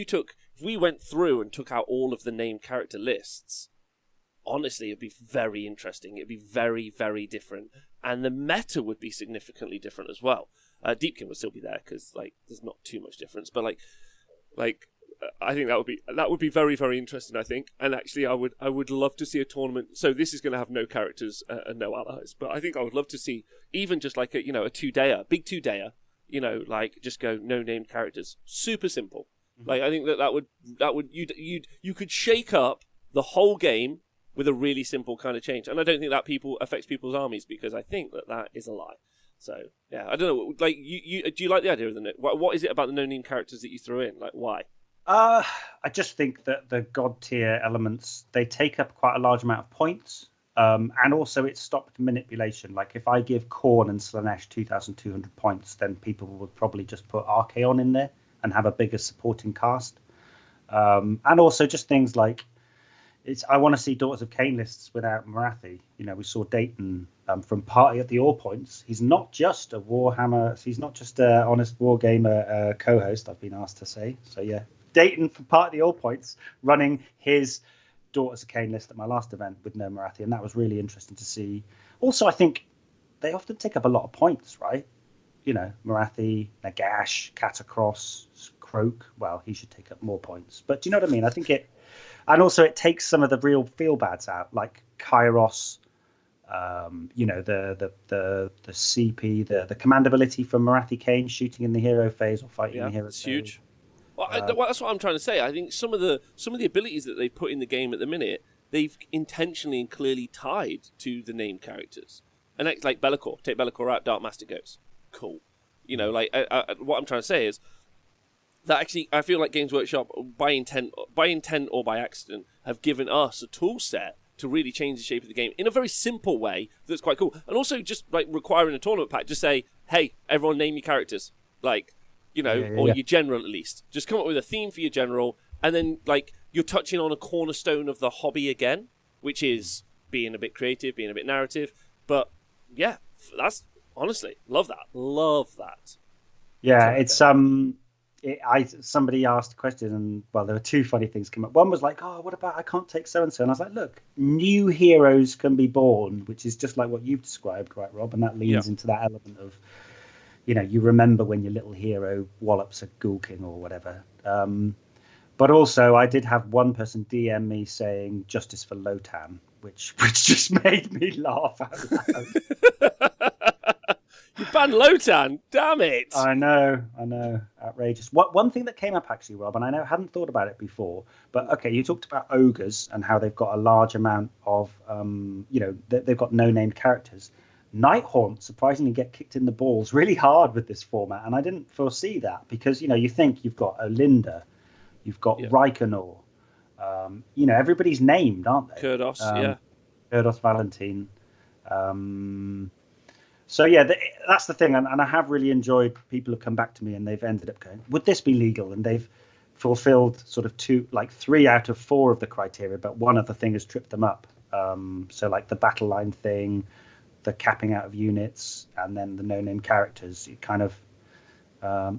we went through and took out all of the named character lists, honestly, it'd be very interesting. It'd be very, very different. And the meta would be significantly different as well. Deepkin would still be there, because, like, there's not too much difference. But, I think that would be very, very interesting, I think. And actually, I would love to see a tournament. So this is going to have no characters and no allies. But I think I would love to see even just like a 2-dayer, big 2-dayer, just go no named characters. Super simple. Mm-hmm. Like, I think that would you could shake up the whole game with a really simple kind of change. And I don't think that affects people's armies, because I think that is a lie. So yeah, I don't know. Like, you do you like the idea of the what is it about the no named characters that you threw in? Like, why? I just think that the god tier elements, they take up quite a large amount of points, and also it stopped manipulation. Like, if I give Khorne and Slanesh 2,200 points, then people would probably just put Archaon in there and have a bigger supporting cast. And also just things like, I want to see Daughters of Cain lists without Marathi. We saw Dayton from Party at the All Points. He's not just a Warhammer. He's not just an honest Wargamer co-host, I've been asked to say. So yeah. Dayton for Part of the All Points running his Daughters of Cain list at my last event with no Marathi, and that was really interesting to see. Also, I think they often take up a lot of points, right? Marathi, Nagash, Catacross, Croak. Well, he should take up more points, but do you know what I mean? I think and also it takes some of the real feel-bads out, like Kairos, the CP, the command ability from Marathi Cain shooting in the hero phase or fighting in the hero phase. It's huge. Well, that's what I'm trying to say. I think some of the abilities that they put in the game at the minute, they've intentionally and clearly tied to the named characters. And it's like Be'lakor. Take Be'lakor out, Dark Master goes. Cool. What I'm trying to say is that actually I feel like Games Workshop, by intent or by accident, have given us a tool set to really change the shape of the game in a very simple way that's quite cool. And also just like requiring a tournament pack, just say, hey, everyone name your characters. Like, or your general at least. Just come up with a theme for your general, and then like you're touching on a cornerstone of the hobby again, which is being a bit creative, being a bit narrative. But yeah, that's honestly love that. Yeah, it's somebody asked a question, and well, there were two funny things come up. One was like, "Oh, what about I can't take so and so?" And I was like, "Look, new heroes can be born," which is just like what you've described, right, Rob? And that leans into that element of, you remember when your little hero wallops a Ghoul King or whatever. But also, I did have one person DM me saying "Justice for Lotan," which just made me laugh out loud. You banned Lotan, damn it! I know, outrageous. One thing that came up actually, Rob, and I hadn't thought about it before, but okay, you talked about ogres and how they've got a large amount of, they've got no-named characters. Nighthaunt surprisingly get kicked in the balls really hard with this format, and I didn't foresee that because you think you've got Olinda, you've got Reikenor, everybody's named, aren't they? Kurdos, Kurdos Valentine. So yeah, that's the thing, and I have really enjoyed. People have come back to me and they've ended up going, "Would this be legal?" And they've fulfilled sort of 3 out of 4 of the criteria, but one other thing has tripped them up. So like the battle line thing, the capping out of units, and then the no-name characters. It kind of,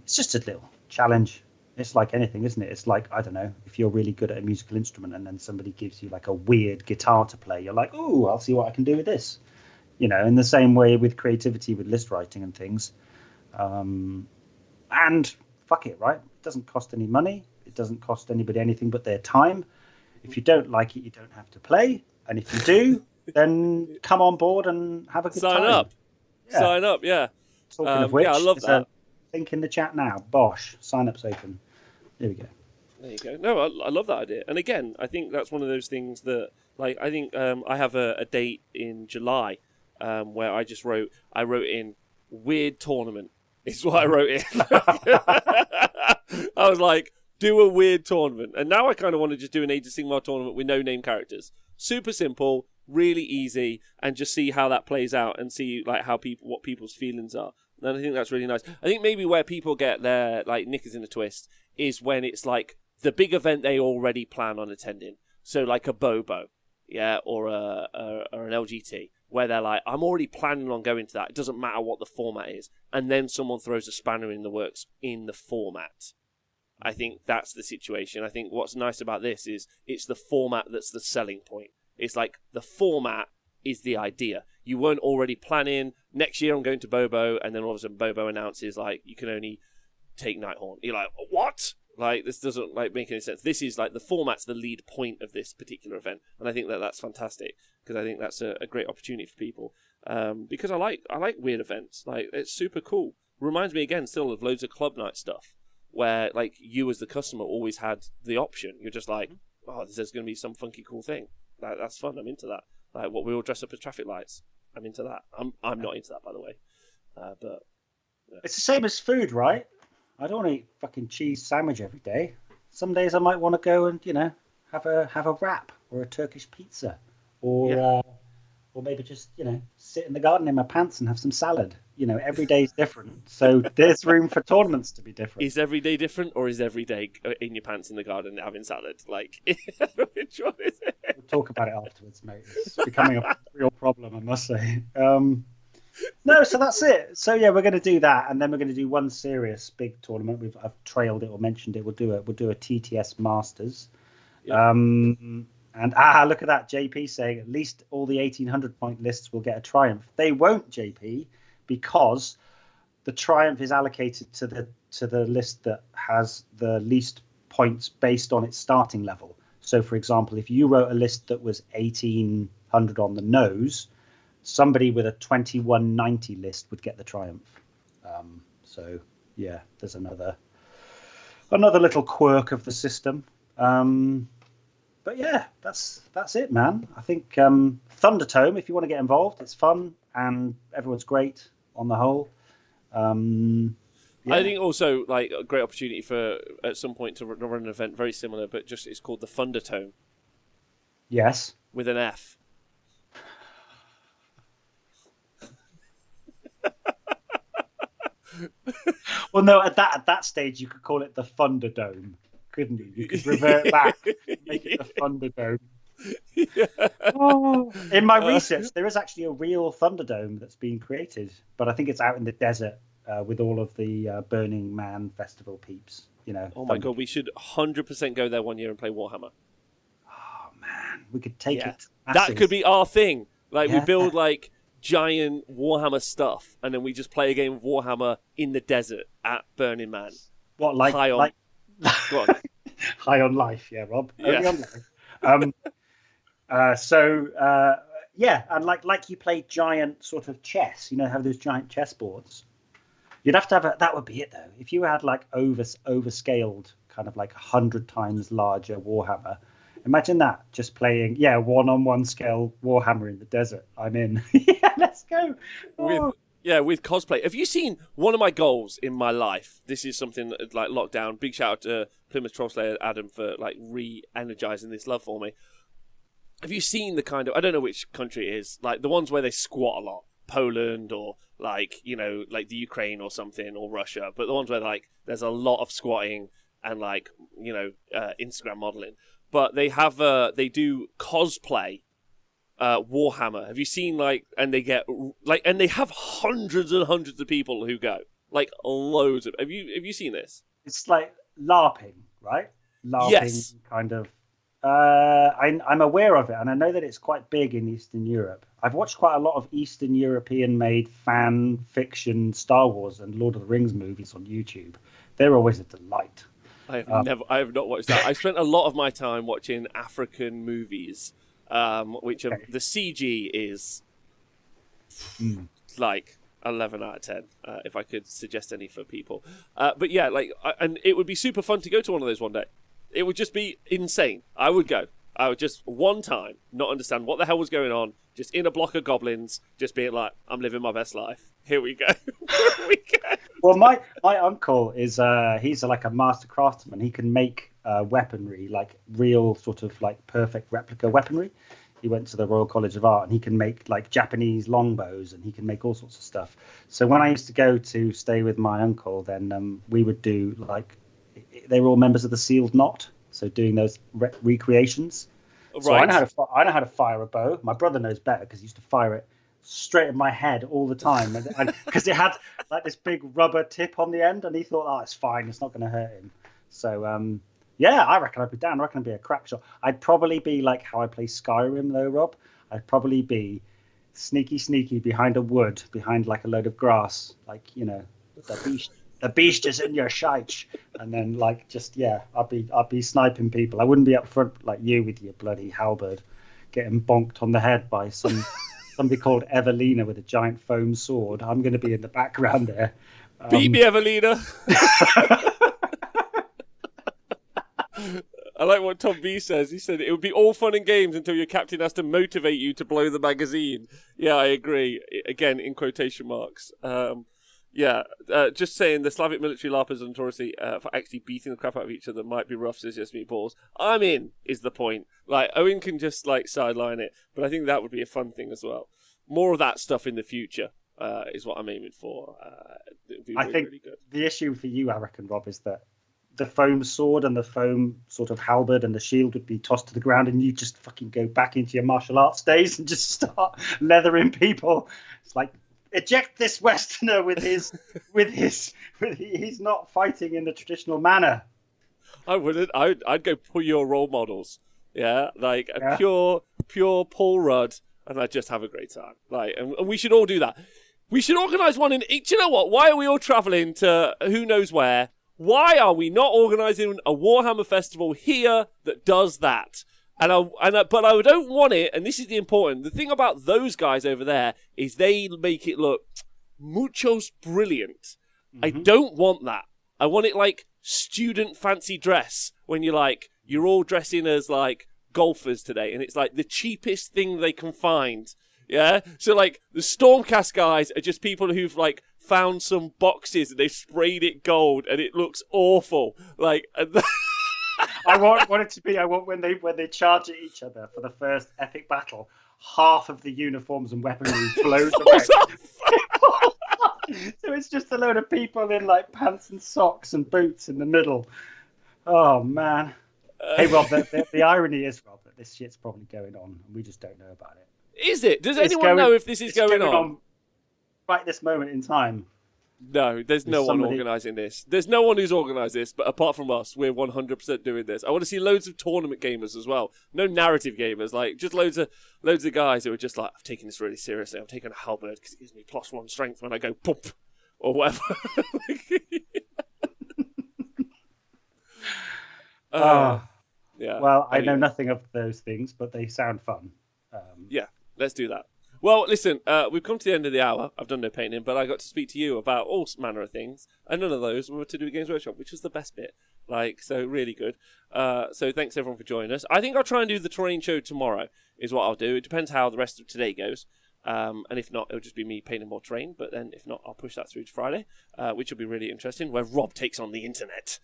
it's just a little challenge. It's like anything, isn't it? It's like, I don't know, if you're really good at a musical instrument and then somebody gives you like a weird guitar to play, you're like, "Oh, I'll see what I can do with this." In the same way with creativity, with list writing and things. And fuck it, right? It doesn't cost any money. It doesn't cost anybody anything but their time. If you don't like it, you don't have to play. And if you do, then come on board and have a good time. Sign up, yeah. Talking of which, I love that. Link in the chat now. Bosh, sign-up's open. There we go. There you go. No, I love that idea. And again, I think that's one of those things that, like, I think I have a date in July where I wrote in weird tournament. Is what I wrote in. I was like, do a weird tournament. And now I kind of want to just do an Age of Sigmar tournament with no name characters. Super simple, really easy, and just see how that plays out and see like what people's feelings are. And I think that's really nice. I think maybe where people get their like knickers in a twist is when it's like the big event they already plan on attending. So like a Bobo, yeah, or an LGT, where they're like, I'm already planning on going to that. It doesn't matter what the format is. And then someone throws a spanner in the works in the format. I think that's the situation. I think what's nice about this is it's the format that's the selling point. It's like the format is the idea. You weren't already planning, next year I'm going to Bobo, and then all of a sudden Bobo announces, like, you can only take Nighthorn. You're like, what? Like, this doesn't like make any sense. This is like the format's the lead point of this particular event, and I think that's fantastic because I think that's a great opportunity for people. Because I like weird events. Like, it's super cool. Reminds me again still of loads of club night stuff where like you as the customer always had the option. You're just like, oh, there's going to be some funky cool thing. Like, that's fun. I'm into that. Like, what we all dress up as traffic lights. I'm into that. I'm not into that, by the way. But yeah. It's the same as food, right? I don't want to eat fucking cheese sandwich every day. Some days I might want to go and have a wrap or a Turkish pizza, or maybe just sit in the garden in my pants and have some salad. Every day is different, so there's room for tournaments to be different. Is every day different, or is every day in your pants in the garden having salad? Like, which one is it? We'll talk about it afterwards, mate. It's becoming a real problem, I must say. No, so that's it. So yeah, we're going to do that, and then we're going to do one serious big tournament. I've trailed it or mentioned it. We'll do a TTS Masters. Yeah. And look at that, JP saying at least all the 1800 point lists will get a triumph. They won't, JP, because the triumph is allocated to the list that has the least points based on its starting level. So, for example, if you wrote a list that was 1800 on the nose, somebody with a 2190 list would get the triumph. So yeah, there's another little quirk of the system. But yeah, that's it, man. I think Thundertome, if you want to get involved, it's fun and everyone's great on the whole. Yeah. I think also like a great opportunity for at some point to run an event very similar, but just it's called the Thundertome. Yes. With an F. Well, no, at that stage you could call it the Thunderdome, couldn't you? You could revert back, make it the Thunderdome. Yeah. Oh. In my research, there is actually a real Thunderdome that's been created, but I think it's out in the desert with all of the Burning Man festival peeps. Oh my god, we should 100% go there one year and play Warhammer. Oh man, we could take it. That could be our thing. Like we build like giant Warhammer stuff, and then we just play a game of Warhammer in the desert at Burning Man. What, like high on? Go on. High on life, yeah, Rob. Yeah. On life. Yeah, and like you play giant sort of chess. Have those giant chess boards. You'd have to have that would be it though. If you had like overscaled, kind of like 100 times larger Warhammer. Imagine that, just playing, one-on-one scale Warhammer in the desert. I'm in. Yeah, let's go. Oh. With cosplay. Have you seen one of my goals in my life? This is something that, like lockdown. Big shout out to Plymouth Trollslayer Adam for like re-energizing this love for me. Have you seen the kind of, I don't know which country it is, like the ones where they squat a lot, Poland or like like the Ukraine or something, or Russia, but the ones where like there's a lot of squatting and like Instagram modeling. But they have they do cosplay Warhammer. Have you seen and they get and they have hundreds and hundreds of people who go, like loads of. Have you seen this? It's like LARPing, right? LARPing, yes. Kind of. I'm aware of it, and I know that it's quite big in Eastern Europe. I've watched quite a lot of Eastern European-made fan fiction Star Wars and Lord of the Rings movies on YouTube. They're always a delight. I have not watched that. I spent a lot of my time watching African movies, which are, the CG is like 11 out of 10, if I could suggest any for people. But yeah, and it would be super fun to go to one of those one day. It would just be insane. I would go. I would just one time not understand what the hell was going on, just in a block of goblins, just being like, I'm living my best life. Here we go. Here we go. Well, my uncle is he's like a master craftsman. He can make weaponry, like real sort of like perfect replica weaponry. He went to the Royal College of Art, and he can make like Japanese longbows, and he can make all sorts of stuff. So when I used to go to stay with my uncle, then we would do like, they were all members of the Sealed Knot, so doing those recreations. Right. So I know how to fire a bow. My brother knows better because he used to fire it straight at my head all the time, and because it had like this big rubber tip on the end, and he thought, oh, it's fine, it's not going to hurt him. So yeah, I reckon I'd be down. I reckon I'd be a crack shot. I'd probably be like how I play Skyrim though, Rob. I'd probably be sneaky behind a wood, behind like a load of grass, like, you know, the beast is in your shite, and then like just I'd be sniping people. I wouldn't be up front like you with your bloody halberd, getting bonked on the head by somebody called Evelina with a giant foam sword. I'm going to be in the background there. Beat me, Evelina. I like what Tom B says. He said it would be all fun and games until your captain has to motivate you to blow the magazine. Yeah, I agree. Again, in quotation marks. Just saying the Slavic military LARPers and notoriously for actually beating the crap out of each other might be rough, says Yes Meatballs. I'm in, is the point. Like, Owen can just like sideline it, but I think that would be a fun thing as well. More of that stuff in the future is what I'm aiming for. It would be really good. The issue for you, I reckon, Rob, is that the foam sword and the foam sort of halberd and the shield would be tossed to the ground, and you just fucking go back into your martial arts days and just start leathering people. It's like, eject this Westerner he's not fighting in the traditional manner. I wouldn't. I'd go pull your role models. Yeah, like a pure Paul Rudd, and I'd just have a great time. Like, and we should all do that. We should organise one in. Do you know what? Why are we all travelling to who knows where? Why are we not organising a Warhammer festival here that does that? But I don't want it, and this is the important. The thing about those guys over there is they make it look muchos brilliant. Mm-hmm. I don't want that. I want it like student fancy dress when you're all dressing as like golfers today, and it's like the cheapest thing they can find. Yeah? So like the Stormcast guys are just people who've like found some boxes and they've sprayed it gold and it looks awful. Like I want it to be. I want when they charge at each other for the first epic battle, half of the uniforms and weaponry blows away. So it's just a load of people in like pants and socks and boots in the middle. Oh man! Hey Rob, the irony is, Rob, that this shit's probably going on and we just don't know about it. Is it? Does anyone know if this is going on? Right this moment in time. No, there's no one organising this. There's no one who's organised this, but apart from us, we're 100% doing this. I want to see loads of tournament gamers as well. No narrative gamers, like just loads of guys who are just like, I'm taking this really seriously. I'm taking a halberd because it gives me +1 strength when I go pump or whatever. Yeah. Well, I know nothing of those things, but they sound fun. Yeah, let's do that. Well, listen, we've come to the end of the hour. I've done no painting, but I got to speak to you about all manner of things, and none of those were to do with Games Workshop, which was the best bit. Like, so really good. So thanks everyone for joining us. I think I'll try and do the terrain show tomorrow, is what I'll do. It depends how the rest of today goes. And if not, it'll just be me painting more terrain, but then if not, I'll push that through to Friday, which will be really interesting, where Rob takes on the internet.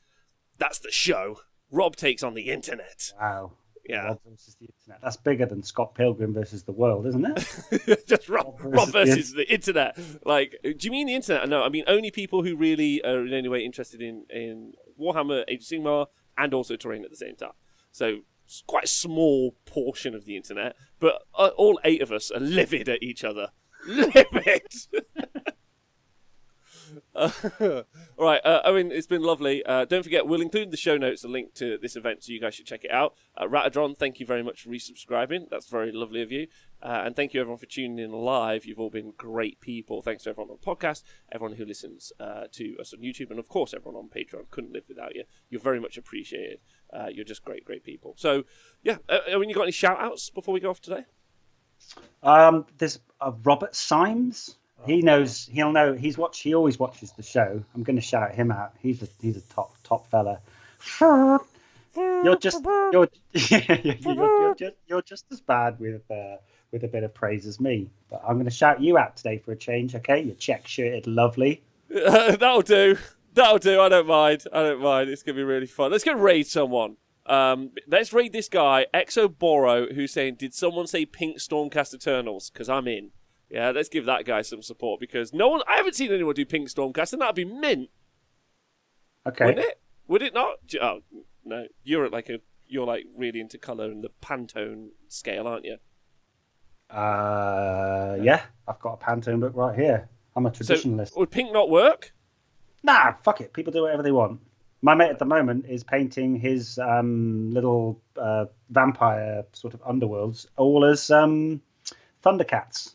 That's the show. Rob takes on the internet. Wow. Yeah. Rob versus the internet. That's bigger than Scott Pilgrim versus the world, isn't it? Just Rob versus the internet. Like, do you mean the internet? No, I mean only people who really are in any way interested in Warhammer, Age of Sigmar, and also terrain at the same time. So it's quite a small portion of the internet, but all 8 of us are livid at each other. Livid! All right, Owen, it's been lovely. Don't forget, we'll include in the show notes a link to this event, so you guys should check it out. Ratadron, thank you very much for resubscribing. That's very lovely of you. And thank you, everyone, for tuning in live. You've all been great people. Thanks to everyone on the podcast, everyone who listens to us on YouTube, and, of course, everyone on Patreon. Couldn't live without you. You're very much appreciated. You're just great, great people. So, yeah, Owen, you got any shout-outs before we go off today? There's Robert Symes. He'll know. He always watches the show. I'm going to shout him out. He's a top fella. You're just as bad with a bit of praise as me. But I'm going to shout you out today for a change. Okay, you're check shirted, lovely. That'll do. I don't mind. It's going to be really fun. Let's go raid someone. Let's raid this guy, Exoboro, who's saying, did someone say Pink Stormcast Eternals? Because I'm in. Yeah, let's give that guy some support, because I haven't seen anyone do Pink Stormcast, and that'd be mint. Okay. Wouldn't it? Would it not? Oh, no. You're really into colour and the Pantone scale, aren't you? Yeah. I've got a Pantone book right here. I'm a traditionalist. So, would pink not work? Nah, fuck it. People do whatever they want. My mate at the moment is painting his little vampire sort of underworlds all as Thundercats.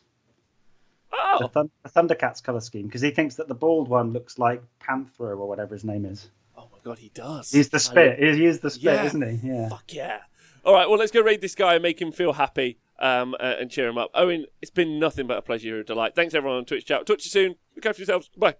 Oh! The Thundercats colour scheme, because he thinks that the bald one looks like Panthro or whatever his name is. Oh my god, he does. He's the spit. He is the spit, isn't he? Yeah. Fuck yeah. All right, well, let's go raid this guy and make him feel happy and cheer him up. Owen, it's been nothing but a pleasure and a delight. Thanks, everyone on Twitch chat. Talk to you soon. Look after yourselves. Bye.